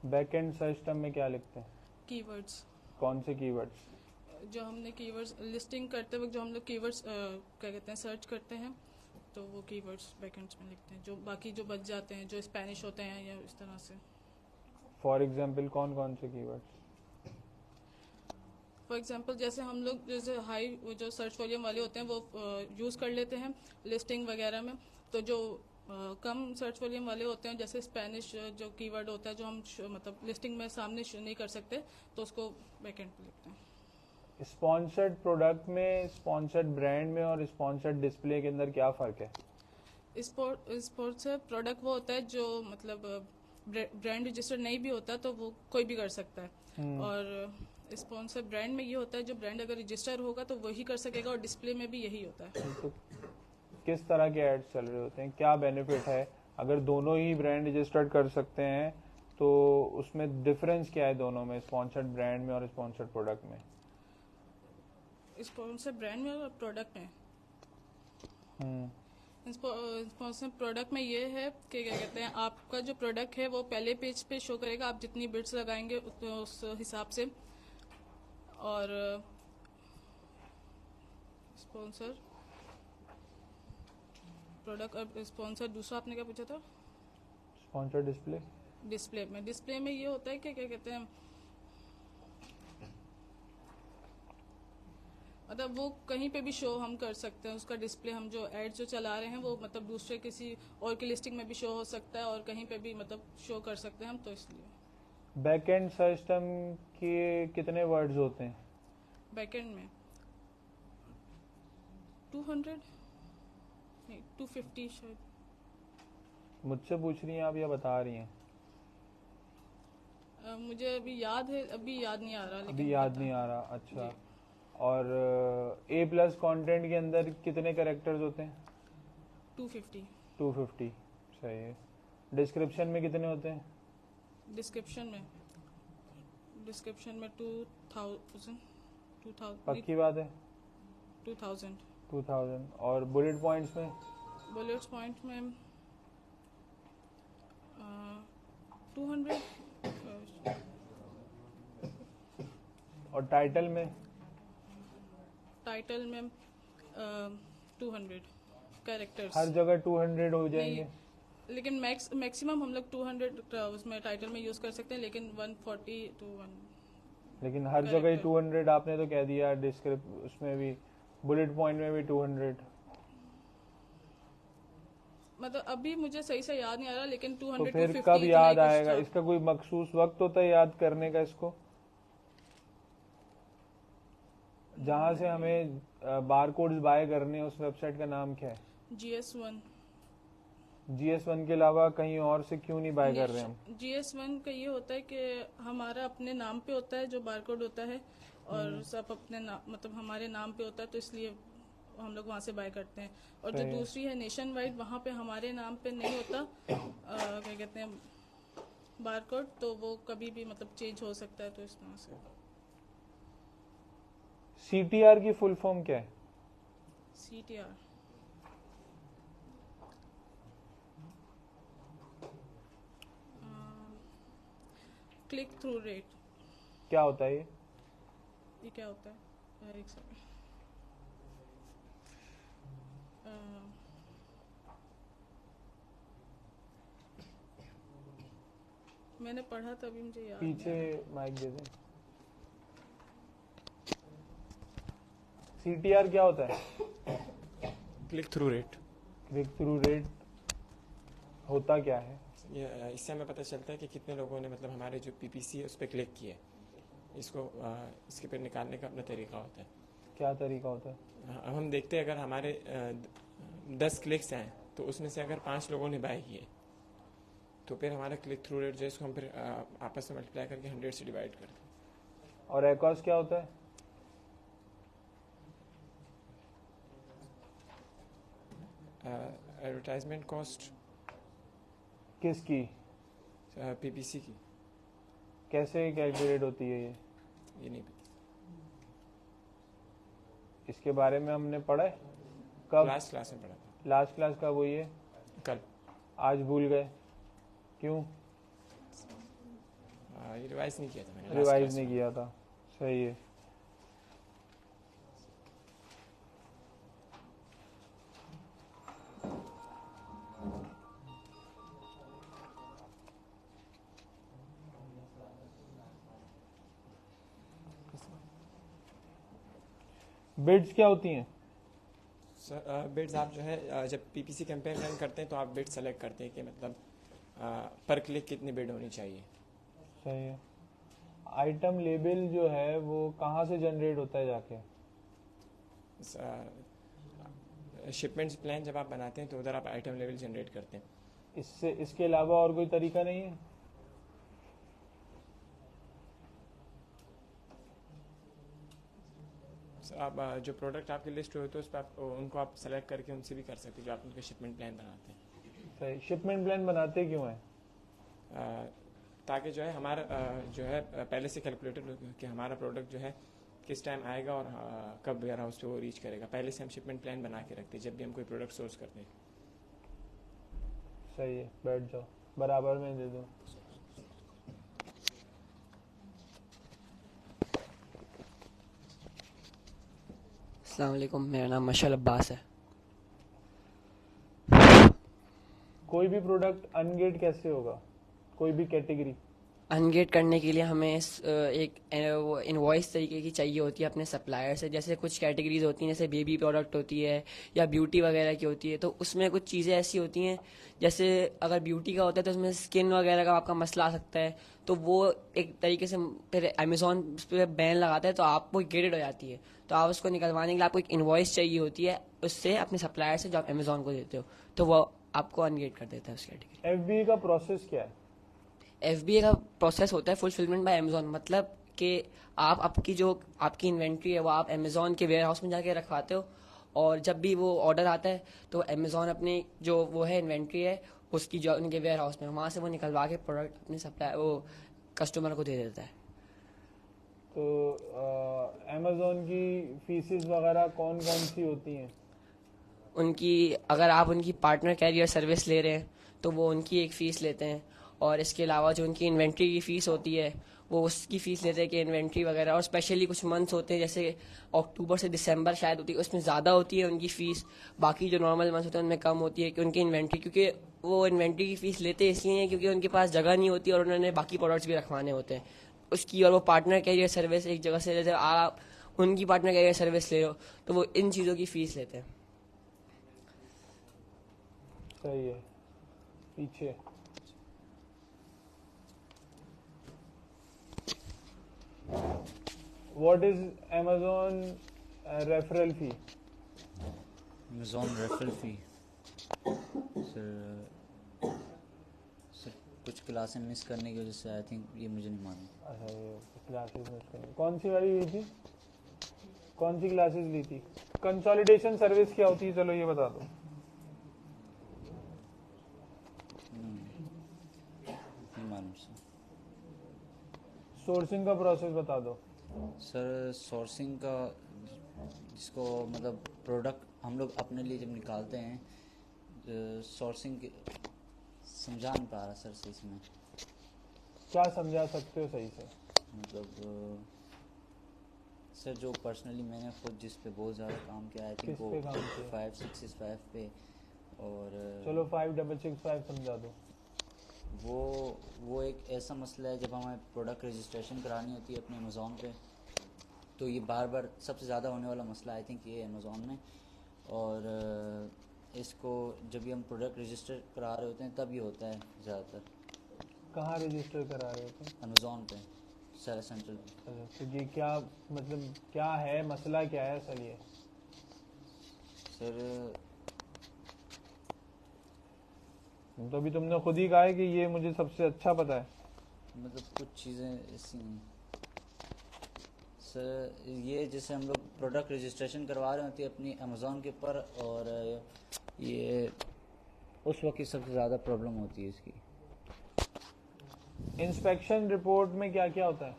Back end search term में क्या लिखते हैं? कीवर्ड्स। कौन से कीवर्ड्स? जो हमने कीवर्ड्स लिस्टिंग करते वक्त जो हम लोग कीवर्ड्स क्या कहते हैं सर्च करते हैं, तो वो कीवर्ड्स बैकएंड्स में लिखते हैं। जो बाकी जो बच जाते हैं जो स्पेनिश होते हैं या इस तरह से। फॉर एग्जांपल कौन कौन से कीवर्ड्स? फॉर एग्जांपल जैसे हम लोग जैसे हाई जो सर्च वॉल्यूम वाले होते हैं वो यूज़ कर लेते हैं लिस्टिंग वगैरह में। तो जो कम सर्च वॉल्यूम वाले होते हैं जैसे स्पेनिश जो कीवर्ड होता है जो हम मतलब लिस्टिंग में सामने नहीं कर सकते, तो उसको बैकएंड पे लिखते हैं। स्पॉन्सर्ड प्रोडक्ट में, स्पॉन्सर्ड ब्रांड में और स्पॉन्सर्ड डिस्प्ले के अंदर क्या फ़र्क है? स्पॉन्सर्ड प्रोडक्ट वो होता है जो मतलब ब्रांड रजिस्टर्ड नहीं भी होता तो वो कोई भी कर सकता है, और स्पॉन्सर ब्रांड में ये होता है जो ब्रांड अगर रजिस्टर होगा तो वही कर सकेगा, और डिस्प्ले में भी यही होता है। तो किस तरह के एड्स चल रहे होते हैं, क्या बेनिफिट है अगर दोनों ही ब्रांड रजिस्टर्ड कर सकते हैं? तो उसमें डिफरेंस क्या है दोनों में, स्पॉन्सर्ड ब्रांड में और स्पॉन्सर्ड प्रोडक्ट में? स्पॉन्सर ब्रांड में और प्रोडक्ट में स्पॉन्सर प्रोडक्ट में ये है कि क्या कहते हैं आपका जो प्रोडक्ट है वो पहले पेज पे शो करेगा, आप जितनी बिड्स लगाएंगे उस हिसाब से। और स्पॉन्सर प्रोडक्ट और स्पॉन्सर दूसरा आपने क्या पूछा था? Sponsor display. डिस्प्ले में ये होता है कि क्या कहते हैं मतलब वो कहीं पे भी शो हम कर सकते हैं उसका डिस्प्ले। हम जो एड जो चला रहे हैं वो मतलब दूसरे किसी और की लिस्टिंग में भी शो हो सकता है और कहीं पे भी मतलब शो कर सकते हैं हम, तो इसलिए। बैकएंड सिस्टम के कितने वर्ड्स होते हैं? बैकएंड में 200 नहीं 250 शायद। मुझसे पूछ रही हैं आप या बता रही हैं? मुझे अभी याद है, अभी याद नहीं आ रहा। अभी याद नहीं आ रहा, अच्छा। और A+ कंटेंट के अंदर कितने कैरेक्टर्स होते हैं? 250। 250 सही है। डिस्क्रिप्शन में कितने होते हैं? डिस्क्रिप्शन में 2000 पक्की बात है? 2000। और बुलेट पॉइंट्स में? बुलेट पॉइंट में 200। और टाइटल में? टाइटल में 200 कैरेक्टर्स। हर जगह 200 हो जाएंगे? लेकिन मैक्सिमम हम लोग 200 उसमें टाइटल में यूज कर सकते हैं, लेकिन 140 to 1। लेकिन हर जगह ही 200 आपने तो कह दिया। उसमें भी बुलेट पॉइंट में भी 200। मतलब अभी मुझे सही से याद नहीं आ रहा, लेकिन 200 तो फिर 250 कब याद आएगा? इसका कोई मखसूस वक्त होता है याद करने का इसको? जहाँ से हमें बारकोड्स बाय करने हैं उस वेबसाइट का नाम क्या है? GS1। GS1 के अलावा कहीं और से क्यों नहीं बाय कर रहे हम? GS1 का ये होता है कि हमारा अपने नाम पे होता है जो बारकोड होता है, और सब अपने मतलब हमारे नाम पे होता है, तो इसलिए हम लोग वहाँ से बाय करते हैं। और जो दूसरी है नेशन वाइड, वहाँ पे हमारे नाम पे नहीं होता क्या कहते हैं बारकोड, तो वो कभी भी मतलब चेंज हो सकता है, तो इस तरह से। CTR की फुल फॉर्म क्या है? CTR click through rate. क्या होता है ये क्या होता है? एक सेकंड। मैंने पढ़ा था, अभी मुझे याद पीछे माइक दे दें। CTR क्या होता है? Click through rate. Click through rate होता क्या है? इससे हमें पता चलता है कि कितने लोगों ने मतलब हमारे जो PPC है उस पर क्लिक किए। इसको इसके पर निकालने का अपना तरीका होता है। क्या तरीका होता है? अब हम देखते हैं अगर हमारे 10 क्लिक्स हैं तो उसमें से अगर 5 लोगों ने बाय किए तो फिर हमारा क्लिक थ्रू रेट जो है इसको हम फिर आपस में मल्टीप्लाई करके 100 से डिवाइड करते हैं। और ACOS क्या होता है? Advertisement cost. किसकी? PPC की। कैसे कैलकुलेट होती है ये नहीं पता। इसके बारे में हमने पढ़ा है कब? लास्ट क्लास में पढ़ा था। लास्ट क्लास कब हुई है? कल। आज भूल गए क्यों? ये रिवाइज नहीं किया था मैंने। रिवाइज नहीं किया था, सही है। बिड्स क्या होती हैं? सर बिड्स आप जो है जब पीपीसी कैंपेन रन करते हैं तो आप बिड सेलेक्ट करते हैं कि मतलब पर क्लिक कितनी बिड होनी चाहिए। सही है। आइटम लेबल जो है वो कहाँ से जनरेट होता है जाके? शिपमेंट्स प्लान जब आप बनाते हैं तो उधर आप आइटम लेवल जनरेट करते हैं। इसके अलावा और कोई तरीका नहीं है? आप जो प्रोडक्ट आपकी लिस्ट होते हैं उस पर आप उनको आप सेलेक्ट करके उनसे भी कर सकते हैं जो आप उनके शिपमेंट प्लान बनाते हैं। सही। शिपमेंट प्लान बनाते क्यों हैं? ताकि जो है हमारा जो है पहले से कैलकुलेटेड हो कि हमारा प्रोडक्ट जो है किस टाइम आएगा और कब वेयर हाउस पे वो रीच करेगा। पहले से हम शिपमेंट प्लान बना के रखते हैं जब भी हम कोई प्रोडक्ट सोर्स करते हैं। सही है, बैठ जाओ, बराबर में दे दो। अस्सलाम वालेकुम, मेरा नाम मशल अब्बास है। कोई भी प्रोडक्ट अनगेट कैसे होगा? कोई भी कैटेगरी अनगेट करने के लिए हमें एक इनवॉइस तरीके की चाहिए होती है अपने सप्लायर से। जैसे कुछ कैटेगरीज होती हैं, जैसे बेबी प्रोडक्ट होती है या ब्यूटी वगैरह की होती है, तो उसमें कुछ चीज़ें ऐसी होती हैं जैसे अगर ब्यूटी का होता है तो उसमें स्किन वगैरह का आपका मसला आ सकता है, तो वो एक तरीके से फिर अमेज़ॉन पे बैन लगाता है तो आपको गेटेड हो जाती है। तो आप उसको निकलवाने के लिए आपको एक इनवॉइस चाहिए होती है उससे अपने सप्लायर से जो आप अमेज़ॉन को देते हो, तो वो आपको अनगेट कर देता है उस कैटेगरी। FBA का प्रोसेस क्या है? FBA का प्रोसेस होता है फुलफिलमेंट बाय अमेज़ॉन, मतलब कि आप आपकी इन्वेंट्री है वो आप अमेज़ॉन के वेयर हाउस में जाके रखवाते हो, और जब भी वो ऑर्डर आता है तो अमेज़ॉन अपनी जो वो है इन्वेंट्री है उसकी जो उनके वेयर हाउस में वहाँ से वो निकलवा के प्रोडक्ट अपने सप्लाई वो कस्टमर को दे देता है। तो अमेज़ॉन की फीसेस वगैरह कौन कौन सी होती हैं? उनकी अगर आप उनकी पार्टनर कैरियर सर्विस ले रहे हैं तो वो उनकी एक फ़ीस लेते हैं, और इसके अलावा जो उनकी इन्वेंट्री की फ़ीस होती है वो उसकी फ़ीस लेते हैं कि इन्वेंट्री वगैरह, और स्पेशली कुछ मंथ्स होते हैं जैसे अक्टूबर से दिसंबर शायद होती है, उसमें ज़्यादा होती है उनकी फ़ीस। बाकी जो नॉर्मल मंथ्स होते हैं उनमें कम होती है कि उनकी इन्वेंट्री, क्योंकि वो इन्वेंट्री की फ़ीस लेते इसलिए हैं क्योंकि उनके पास जगह नहीं होती और उन्होंने बाकी प्रोडक्ट्स भी रखवाने होते हैं उसकी। और वो पार्टनर कैरियर सर्विस एक जगह से, जैसे आप उनकी पार्टनर कैरियर सर्विस ले रहे हो तो वो इन चीज़ों की फ़ीस लेते हैं। सही है। पीछे What is Amazon referral fee? Amazon referral fee sir कुछ क्लासें मिस करने की वजह से आई थिंक ये मुझे नहीं मालूम। अच्छा, ये क्लासेस मिस करने। कौन सी वाली ली थी? कौन सी क्लासेस ली थी? कंसोलिडेशन सर्विस क्या होती है, चलो ये बता दो। नहीं मालूम सर। सोर्सिंग का प्रोसेस बता दो। सर सोर्सिंग का जिसको मतलब प्रोडक्ट हम लोग अपने लिए जब निकालते हैं सोर्सिंग समझा नहीं पा रहा सर सही से मैं। क्या समझा सकते हो सही से? मतलब सर जो पर्सनली मैंने खुद जिस पे बहुत ज़्यादा काम किया है, आई थिंक वो 5665 पे, और चलो 5665 समझा दो। वो एक ऐसा मसला है जब हमें प्रोडक्ट रजिस्ट्रेशन करानी होती है अपने अमेज़ॉन पे, तो ये बार बार सबसे ज़्यादा होने वाला मसला आई थिंक ये है अमेज़ॉन में। और इसको जब भी हम प्रोडक्ट रजिस्टर करा रहे होते हैं तब ये होता है ज़्यादातर। कहाँ रजिस्टर करा रहे होते हैं? अमेज़ॉन पे, सेलर सेंट्रल पे। अच्छा, तो ये क्या मतलब क्या है, मसला क्या है असल? ये सर तो अभी तुमने खुद ही कहा है कि ये मुझे सबसे अच्छा पता है। मतलब कुछ चीज़ें ऐसी नहीं सर, ये जैसे हम लोग प्रोडक्ट रजिस्ट्रेशन करवा रहे होते हैं अपनी अमेज़ॉन के ऊपर, और ये उस वक्त की सबसे ज़्यादा प्रॉब्लम होती है इसकी। इंस्पेक्शन रिपोर्ट में क्या क्या होता है?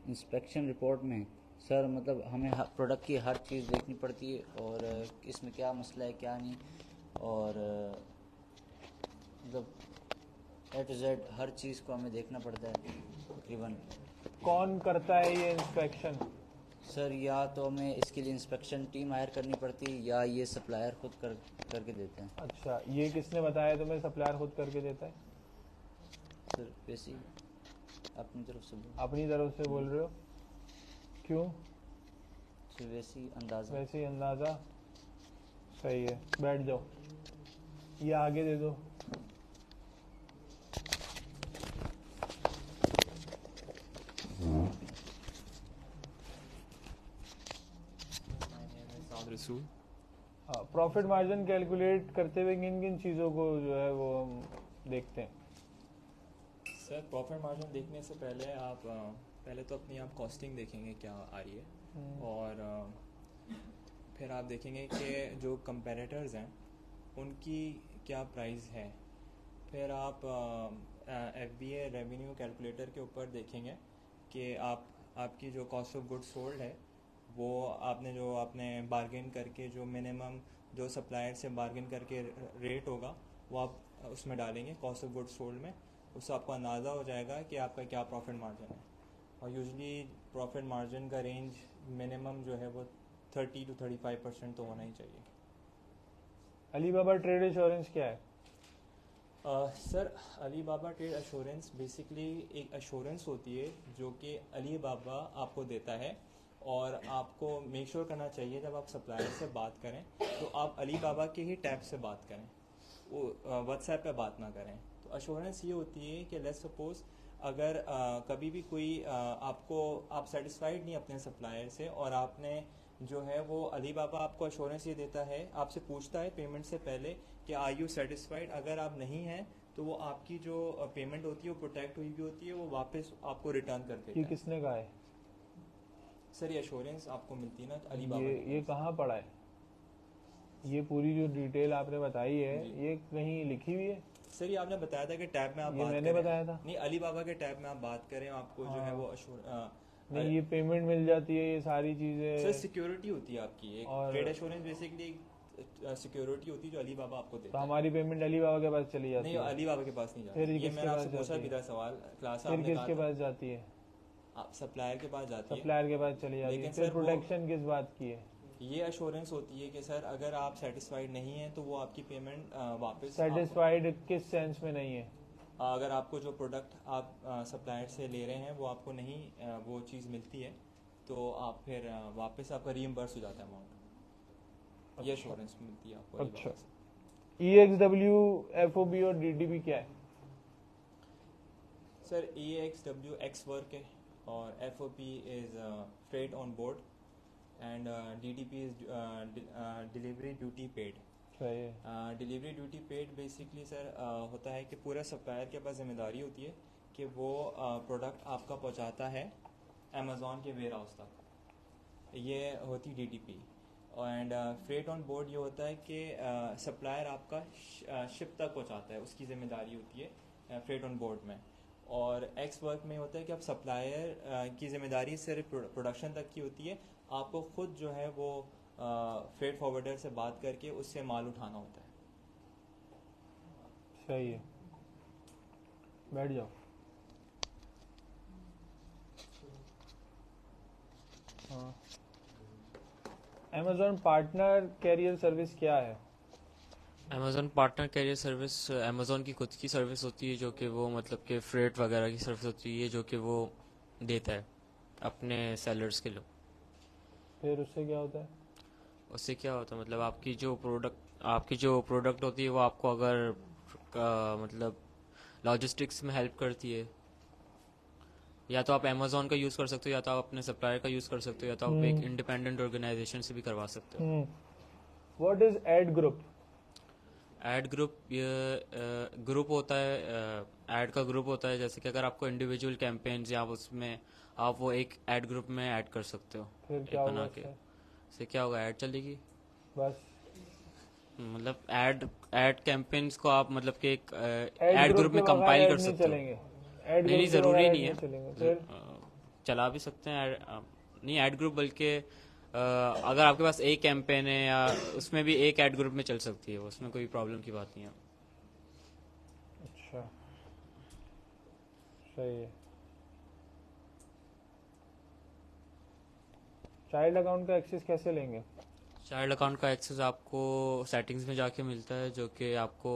इंस्पेक्शन रिपोर्ट में सर मतलब हमें प्रोडक्ट की हर चीज़ देखनी पड़ती है, और इसमें क्या मसला है क्या नहीं, और मतलब A to Z हर चीज़ को हमें देखना पड़ता है तकरीबन। कौन करता है ये इंस्पेक्शन? सर या तो हमें इसके लिए इंस्पेक्शन टीम हायर करनी पड़ती है या ये सप्लायर खुद करके देते हैं। अच्छा, ये किसने बताया तुम्हें सप्लायर खुद करके देता है? सर वैसे अपनी तरफ से अपनी तरफ से बोल रहे हो? क्यों? वैसे ही अंदाज़ा। वैसे ही अंदाज़ा, सही है। बैठ जाओ, ये आगे दे दो। हाँ, प्रॉफिट मार्जिन कैलकुलेट करते हुए किन किन चीज़ों को जो है वो हम देखते हैं? सर प्रॉफिट मार्जिन देखने से पहले आप पहले तो अपनी आप कॉस्टिंग देखेंगे क्या आ रही है, और फिर आप देखेंगे कि जो कंपेरेटर्स हैं उनकी क्या प्राइस है। फिर आप FBA रेवेन्यू कैलकुलेटर के ऊपर देखेंगे कि आपकी जो कॉस्ट ऑफ गुड्स सोल्ड है वो आपने बार्गेन करके जो मिनिमम जो सप्लायर से बार्गेन करके रेट होगा वो आप उसमें डालेंगे कॉस्ट ऑफ गुड्स सोल्ड में। उससे आपको अंदाज़ा हो जाएगा कि आपका क्या प्रॉफिट मार्जिन है। और यूजुअली प्रॉफिट मार्जिन का रेंज मिनिमम जो है वो 30 to 35% तो होना ही चाहिए। अलीबाबा ट्रेड एश्योरेंस क्या है? Sir Alibaba trade assurance basically एक एश्योरेंस होती है जो कि अलीबाबा आपको देता है, और आपको मेक श्योर करना चाहिए जब आप सप्लायर से बात करें तो आप अलीबाबा के ही टैब से बात करें, वो व्हाट्सएप पे बात ना करें। तो एश्योरेंस ये होती है कि लेट्स सपोज अगर कभी भी कोई आप सेटिस्फाइड नहीं अपने सप्लायर से, और आपने जो है वो अलीबाबा आपको एश्योरेंस ये देता है, आपसे पूछता है पेमेंट से पहले कि आर यू सेटिस्फाइड। अगर आप नहीं हैं तो वो आपकी जो पेमेंट होती है वो प्रोटेक्ट हुई भी होती है, वो वापस आपको रिटर्न कर देता है। ये किसने कहा है? सर ये एश्योरेंस आपको मिलती है ना अलीबाबा। ये कहाँ पड़ा है? ये पूरी जो डिटेल आपने बताई है ये कहीं लिखी हुई है? सर ये आपने बताया था कि टैब में आप ये बात मैंने करें। बताया था। नहीं, अलीबाबा के टैब में आप बात करें, आपको जो है वो नहीं, ये पेमेंट मिल जाती है, ये सारी चीजें। सर सिक्योरिटी होती है आपकी, एक ट्रेड एश्योरेंस बेसिकली सिक्योरिटी होती है जो अलीबाबा आपको देता तो है। हमारी पेमेंट अलीबाबा के पास चली जाती है? नहीं, अलीबाबा के पास नहीं जाती। फिर ये मैंने आपसे पूछा भी था सवाल क्लास, फिर किसके पास जाती है? आप सप्लायर के पास जाती है। सप्लायर के पास चली जाती है। फिर प्रोटेक्शन किस बात की है? ये एश्योरेंस होती है कि सर अगर आप सेटिस्फाइड नहीं है तो वो आपकी पेमेंट वापस। सेटिस्फाइड किस सेंस में नहीं है? अगर आपको जो प्रोडक्ट आप सप्लायर से ले रहे हैं वो आपको नहीं वो चीज़ मिलती है तो आप फिर वापस आपका रीइंबर्स हो जाता है अमाउंट। ये एश्योरेंस मिलती है आपको। अच्छा, EXW, FOB और DTP क्या है? सर EXW एक्स वर्क है, और FOB is freight on board, and DTP is delivery duty paid. Delivery duty paid basically sir होता है कि पूरा सप्लायर के पास जिम्मेदारी होती है कि वो प्रोडक्ट आपका पहुंचाता है अमेज़ॉन के वेयर हाउस तक, ये होती DTP। And freight on board ये होता है कि सप्लायर आपका शिप तक पहुंचाता है, उसकी जिम्मेदारी होती है फ्रेट ऑन बोर्ड में। और एक्स वर्क में होता है कि आप सप्लायर की जिम्मेदारी सिर्फ प्रोडक्शन तक की होती है, आपको खुद जो है वो फ्रेट फॉरवर्डर से बात करके उससे माल उठाना होता है। सही है, बैठ जाओ। हाँ, अमेज़ॉन पार्टनर कैरियर सर्विस क्या है? Amazon partner carrier service Amazon की खुद की सर्विस होती है जो कि वो मतलब कि फ्रेट वगैरह की सर्विस होती है जो कि वो देता है अपने सेलर्स के लिए। फिर उससे क्या होता है? उससे क्या होता है मतलब आपकी जो प्रोडक्ट होती है वो आपको अगर मतलब लॉजिस्टिक्स में हेल्प करती है, या तो आप अमेज़ॉन का यूज़ कर सकते हो, या तो आप अपने सप्लायर का यूज़ कर सकते हो, या तो आप एक इंडिपेंडेंट ऑर्गेनाइजेशन से भी करवा सकते हो। What is ad group? Ad group group होता है, एड का ग्रुप होता है जैसे कि अगर आपको इंडिविजुअल कैंपेन्स या उसमें आप वो एक एड ग्रुप में ऐड कर सकते हो। फिर क्या बना होगा के इससे क्या होगा, ऐड चलेगी बस। मतलब एड कैंपेन्स को आप मतलब कि एक एड ग्रुप में कंपाइल कर सकते हो। नहीं, ज़रूरी नहीं है, चला भी सकते हैं नहीं एड ग्रुप, बल्कि अगर आपके पास एक कैंपेन है या उसमें भी एक एड ग्रुप में चल सकती है, उसमें कोई प्रॉब्लम की बात नहीं है। अच्छा, सही है। चाइल्ड अकाउंट का एक्सेस कैसे लेंगे? चाइल्ड अकाउंट का एक्सेस आपको सेटिंग्स में जाके मिलता है, जो कि आपको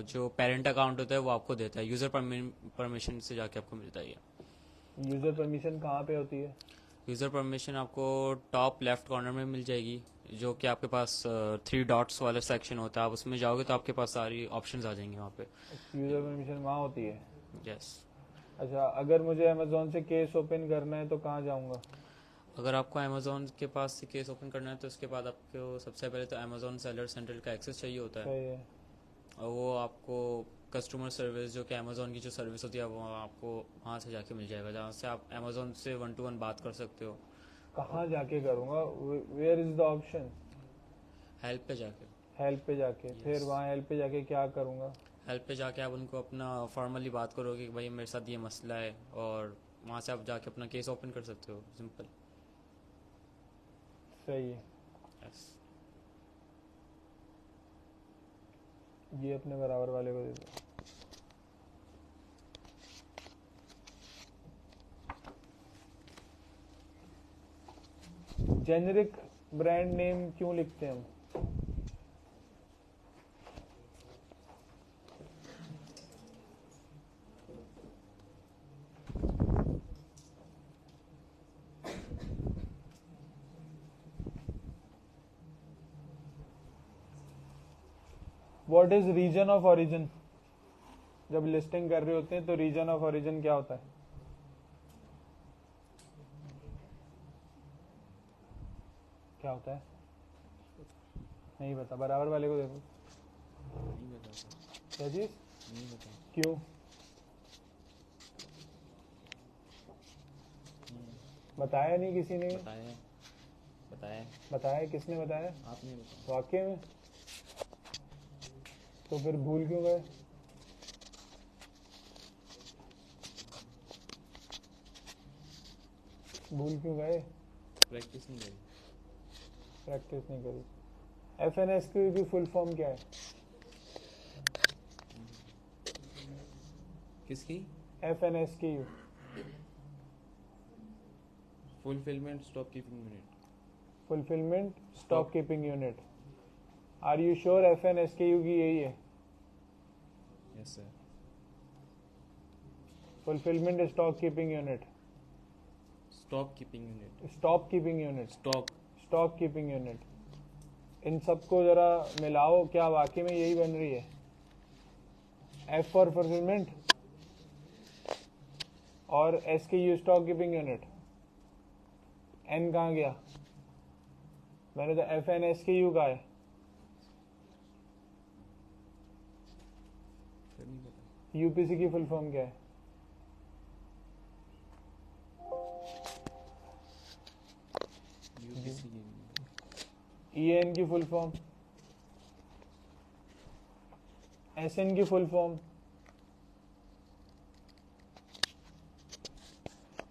जो पेरेंट अकाउंट होता है वो आपको देता है, यूज़र परमिशन से जाके आपको मिलता है। यूज़र परमिशन कहाँ पे होती है? यूज़र परमिशन आपको टॉप लेफ्ट कॉर्नर में मिल जाएगी, जो कि आपके पास 3 डॉट्स वाला सेक्शन होता है। आप उसमें जाओगे तो आपके पास सारी ऑप्शंस आ जाएंगे वहाँ पे। यूज़र परमिशन वहाँ होती है? यस। अच्छा, अगर मुझे अमेज़ॉन से केस ओपन करना है तो कहाँ जाऊँगा? अगर आपको अमेज़ॉन के पास से केस ओपन करना है तो उसके बाद आपको सबसे पहले तो अमेज़ॉन सेलर सेंट्रल का एक्सेस चाहिए होता सही है। है। और वो आपको कस्टमर सर्विस, जो कि अमेज़ॉन की जो सर्विस होती है, वो आपको वहाँ से जाके मिल जाएगा, जहाँ से आप अमेज़ॉन से 1-to-1 बात कर सकते हो। कहाँ जाके करूँगा? Where is the option? Help पे जाके। हेल्प पे जाके? फिर वहाँ हेल्प पे जाके क्या करूँगा? हेल्प पे जाके आप उनको अपना फॉर्मली बात करोगे कि भाई मेरे साथ ये मसला है, और वहाँ से आप जाके अपना केस ओपन कर सकते हो। सिंपल। सही है। यस। ये अपने बराबर वाले को दे दो। जेनेरिक ब्रांड नेम क्यों लिखते हैं हम? What is reason of origin? जब लिस्टिंग कर रहे होते हैं तो रीजन ऑफ ओरिजिन क्या होता है? क्या होता है? नहीं बता, बराबर वाले को देखो। नहीं बता। क्या चीज? नहीं बता। क्यों? बताया नहीं किसी ने? बताया। बताया। बताया? किसने बताया? आपने बताया। वाकई में? तो फिर भूल क्यों गए? भूल क्यों गए? प्रैक्टिस नहीं करी। प्रैक्टिस नहीं करी। FNSQ की फुल फॉर्म क्या है? किसकी? FNSQ। Fulfilment stock keeping unit. Fulfilment stock keeping unit. Are you sure FNSQ की यही है? Yes sir. Fulfilment stock keeping unit. Stock keeping unit. Stock keeping unit. Stock keeping unit. इन सबको जरा मिलाओ, क्या वाकई में यही बन रही है? F फॉर फुलफिलमेंट और SKU stock keeping unit. N कहाँ गया? मैंने तो FNSKU कहा है। UPC की फुल फॉर्म क्या है? EAN की फुल फॉर्म? SN की फुल फॉर्म?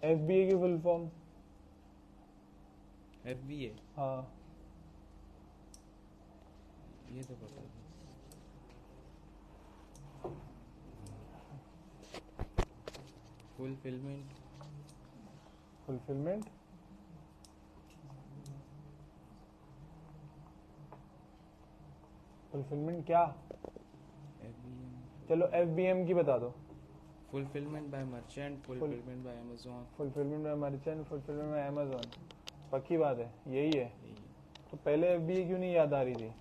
FBA की फुल फॉर्म? FBA। हाँ, ये तो पता है। फुलफिलमेंट। फुलफिलमेंट फुलफिलमेंट क्या? चलो FBM की बता दो। Fulfilment bye merchant, fulfilment bye Amazon. Fulfilment bye merchant, fulfilment bye Amazon. पक्की बात है, यही है। तो पहले FBA क्यों नहीं याद आ रही थी?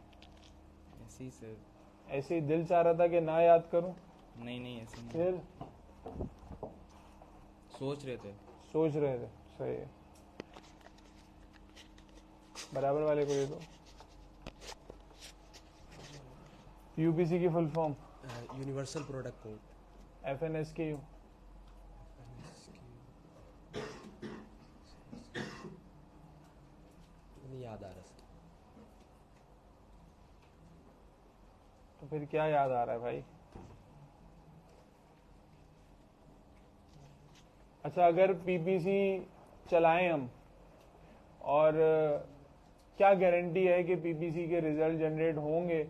ऐसे ही सर। ऐसे ही दिल चाह रहा था कि ना याद करूं? नहीं ऐसे नहीं। फिर सोच रहे थे। सही है। बराबर वाले को दे दो। UPC की full form? Universal product code. FNSKU? नहीं याद आ रहा सर। तो फिर क्या याद आ रहा है भाई? अच्छा, अगर PPC चलाएं हम, और क्या गारंटी है कि PPC के रिजल्ट जनरेट होंगे,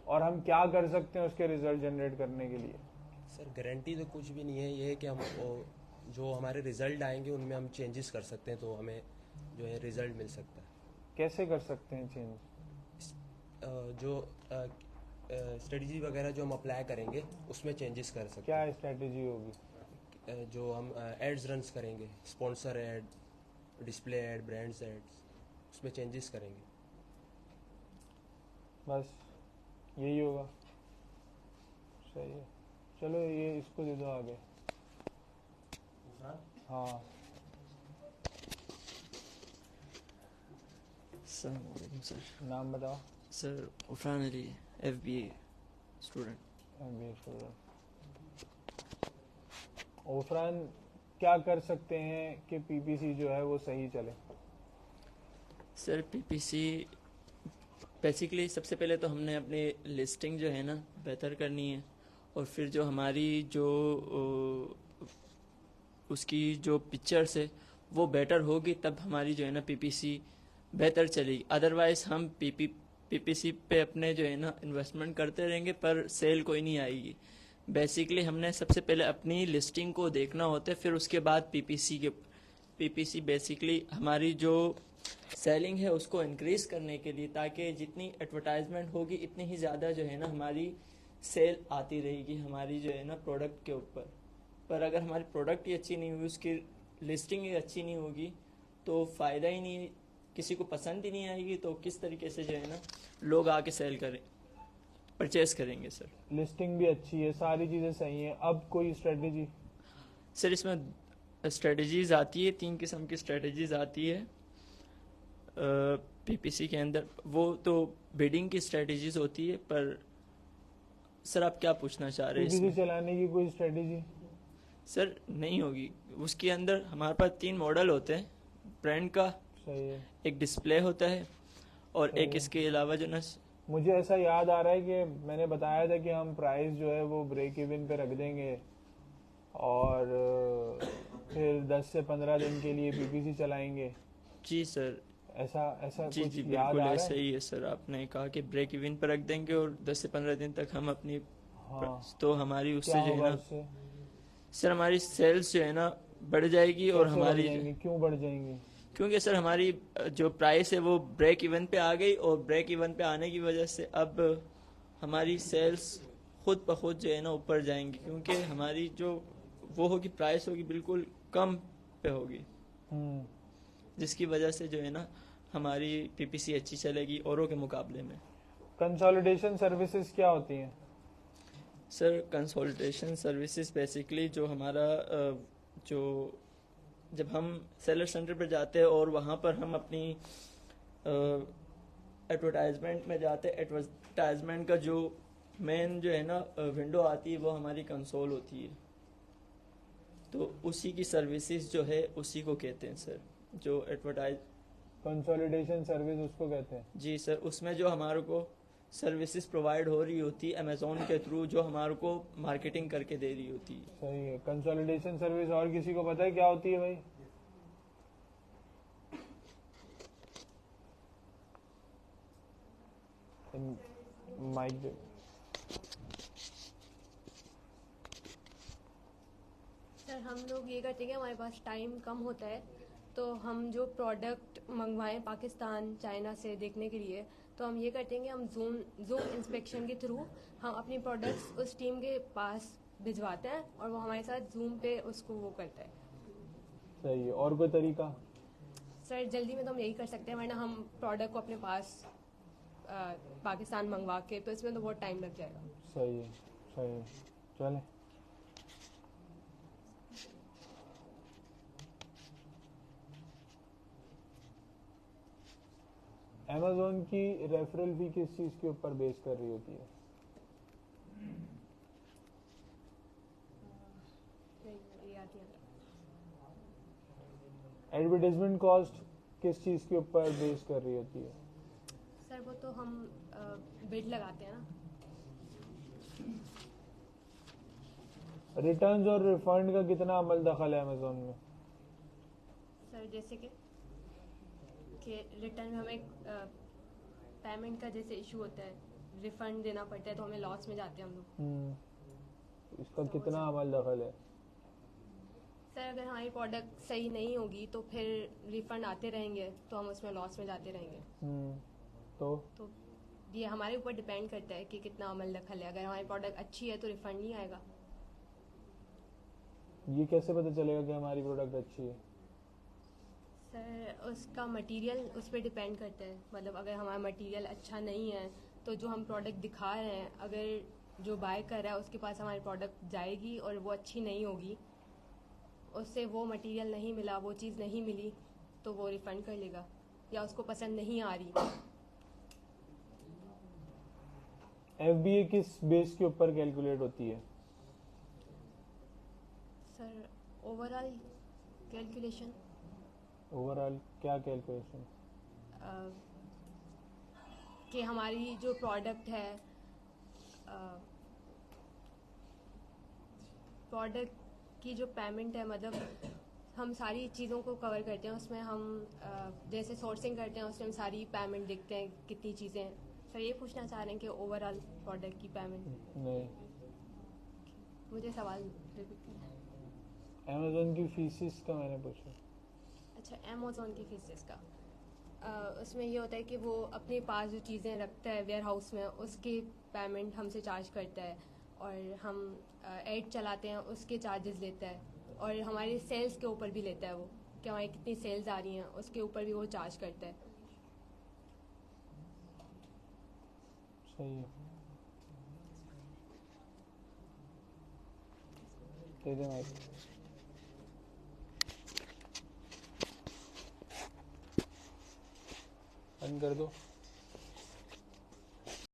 और हम क्या कर सकते हैं उसके रिजल्ट जनरेट करने के लिए? सर गारंटी तो कुछ भी नहीं है, ये है कि हम जो हमारे रिजल्ट आएंगे उनमें हम चेंजेस कर सकते हैं, तो हमें जो है रिजल्ट मिल सकता है। कैसे कर सकते हैं चेंज? जो स्ट्रेटजी वगैरह जो हम अप्लाई करेंगे उसमें चेंजेस कर सकते क्या स्ट्रेटजी होगी? हैं। जो हम एड्स रन करेंगे, sponsor ad, display ad, brands ads, उसमें चेंजेस करेंगे। बस यही होगा। सही है, चलो ये इसको दे दो आगे। हाँ सर, नाम बताओ। Sir Ufran Ali, FBA student. MBA student. Ufran, क्या कर सकते हैं कि PPC जो है वो सही चले? सर PPC बेसिकली सबसे पहले तो हमने अपनी लिस्टिंग जो है ना बेहतर करनी है, और फिर जो हमारी जो उसकी जो पिक्चर्स है वो बेटर होगी, तब हमारी जो है ना PPC बेहतर चलेगी। अदरवाइज़ हम PPC पे अपने जो है ना इन्वेस्टमेंट करते रहेंगे पर सेल कोई नहीं आएगी। बेसिकली हमने सबसे पहले अपनी लिस्टिंग को देखना होता है, फिर उसके बाद PPC बेसिकली हमारी जो सेलिंग है उसको इंक्रीज़ करने के लिए, ताकि जितनी एडवर्टाइजमेंट होगी इतनी ही ज़्यादा जो है ना हमारी सेल आती रहेगी हमारी जो है ना प्रोडक्ट के ऊपर। पर अगर हमारी प्रोडक्ट ही अच्छी नहीं होगी, उसकी लिस्टिंग ही अच्छी नहीं होगी, तो फ़ायदा ही नहीं, किसी को पसंद ही नहीं आएगी, तो किस तरीके से जो है ना लोग आके सेल करें, परचेस करेंगे। सर लिस्टिंग भी अच्छी है, सारी चीज़ें सही हैं, अब कोई स्ट्रेटजी? सर इसमें स्ट्रेटजीज आती है, 3 किस्म की स्ट्रेटजीज आती है PPC के अंदर। वो तो बिडिंग की स्ट्रेटजीज होती है, पर सर आप क्या पूछना चाह रहे हैं PPC इसमें? चलाने की कोई स्ट्रेटजी? सर नहीं होगी, उसके अंदर हमारे पास 3 मॉडल होते हैं ब्रांड का। सही है। एक डिस्प्ले होता है और सही एक है। इसके अलावा जो ना मुझे ऐसा याद आ रहा है कि मैंने बताया था कि हम प्राइस जो है वो ब्रेक इवन पे रख देंगे, और फिर 10 से 15 दिन के लिए PPC चलाएंगे। जी सर, ऐसा जी कुछ जी याद बिल्कुल आ रहा ऐसा है? ही है सर। आपने कहा कि ब्रेक इवन पर रख देंगे और 10 से 15 दिन तक हम अपनी हाँ। तो हमारी उससे क्या जो है होगा ना उससे? सर हमारी सेल्स जो है ना बढ़ जाएगी, और कैसे बढ़ हमारी जाएंगी? क्यों बढ़ जाएंगी? क्योंकि सर हमारी जो प्राइस है वो ब्रेक इवन पे आ गई, और ब्रेक इवन पे आने की वजह से अब हमारी सेल्स खुद ब खुद जो है ना ऊपर जाएंगी, क्योंकि हमारी जो वो होगी प्राइस होगी बिल्कुल कम पे होगी, जिसकी वजह से जो है ना हमारी PPC अच्छी चलेगी औरों के मुकाबले में। कंसोलिडेशन सर्विसेज क्या होती हैं? सर कंसोलिडेशन सर्विसेज बेसिकली जो हमारा जो जब हम सेलर सेंटर पर जाते हैं और वहाँ पर हम अपनी एडवर्टाइजमेंट में जाते हैं, एडवर्टाइजमेंट का जो मेन जो है ना विंडो आती है वो हमारी कंसोल होती है, तो उसी की सर्विसेज जो है उसी को कहते हैं सर, जो एडवर्टाइज कंसोलिडेशन सर्विस उसको कहते हैं। जी सर, उसमें जो हमारे को सर्विसेज प्रोवाइड हो रही होती है अमेजोन के थ्रू, जो हमारे को मार्केटिंग करके दे रही होती है। सही है। कंसोलिडेशन सर्विस और किसी को पता है क्या होती है भाई? माइक दे। सर हम लोग ये करते हैं कि हमारे पास टाइम कम होता है, तो हम जो प्रोडक्ट मंगवाएं पाकिस्तान चाइना से देखने के लिए, तो हम ये करते हैं कि हम जूम इंस्पेक्शन के थ्रू हम अपनी प्रोडक्ट्स उस टीम के पास भिजवाते हैं, और वो हमारे साथ जूम पे उसको वो करता है। सही है। और कोई तरीका? सर जल्दी में तो हम यही कर सकते हैं, वरना हम प्रोडक्ट को अपने पास पाकिस्तान मंगवा के, तो इसमें तो बहुत टाइम लग जाएगा। सही है, सही है। चले। अमेज़न की रेफरल फी किस चीज़ के ऊपर बेस कर रही होती है? एडवर्टाइजमेंट कॉस्ट किस चीज़ के ऊपर बेस कर रही होती है? सर वो तो हम बिड लगाते हैं ना। रिटर्न्स और रिफंड का कितना अमल दखल है अमेज़न में? सर जैसे कि रिटर्न में हमें पेमेंट का जैसे इशू होता है, रिफंड देना पड़ता है, तो हमें लॉस में जाते हैं हम लोग। इसका कितना अमल दखल है? सर अगर हमारी प्रोडक्ट सही नहीं होगी तो फिर रिफंड आते रहेंगे, तो हम उसमें लॉस में जाते रहेंगे। तो ये हमारे ऊपर डिपेंड करता है कि कितना अमल दखल है। अगर हमारी प्रोडक्ट अच्छी है तो रिफंड नहीं आएगा। ये कैसे पता चलेगा कि हमारी प्रोडक्ट अच्छी है? सर सर उसका मटेरियल उस पर डिपेंड करता है, मतलब अगर हमारा मटेरियल अच्छा नहीं है तो जो हम प्रोडक्ट दिखा रहे हैं, अगर जो बाय कर रहा है उसके पास हमारी प्रोडक्ट जाएगी और वो अच्छी नहीं होगी, उससे वो मटेरियल नहीं मिला, वो चीज़ नहीं मिली, तो वो रिफ़ंड कर लेगा, या उसको पसंद नहीं आ रही। FBA किस बेस के ऊपर कैलकुलेट होती है? Sir overall calculation. ओवरऑल क्या कैलकुलेशन? कि हमारी जो प्रोडक्ट है, प्रोडक्ट की जो पेमेंट है, मतलब हम सारी चीज़ों को कवर करते हैं उसमें। हम जैसे सोर्सिंग करते हैं उसमें हम सारी पेमेंट देखते हैं कितनी चीज़ें हैं। सर ये पूछना चाह रहे हैं कि ओवरऑल प्रोडक्ट की पेमेंट? नहीं, मुझे सवाल रिपीट करना है। अमेज़न की फीसिस का मैंने पूछा। अच्छा, अमेज़न की फीसेस का उसमें ये होता है कि वो अपने पास जो चीज़ें रखता है वेयर हाउस में, उसकी पेमेंट हमसे चार्ज करता है, और हम ऐड चलाते हैं उसके चार्जेस लेता है, और हमारे सेल्स के ऊपर भी लेता है वो, कि हमारी कितनी सेल्स आ रही हैं उसके ऊपर भी वो चार्ज करता है। सही है। दे दे माइक। बंद कर दो।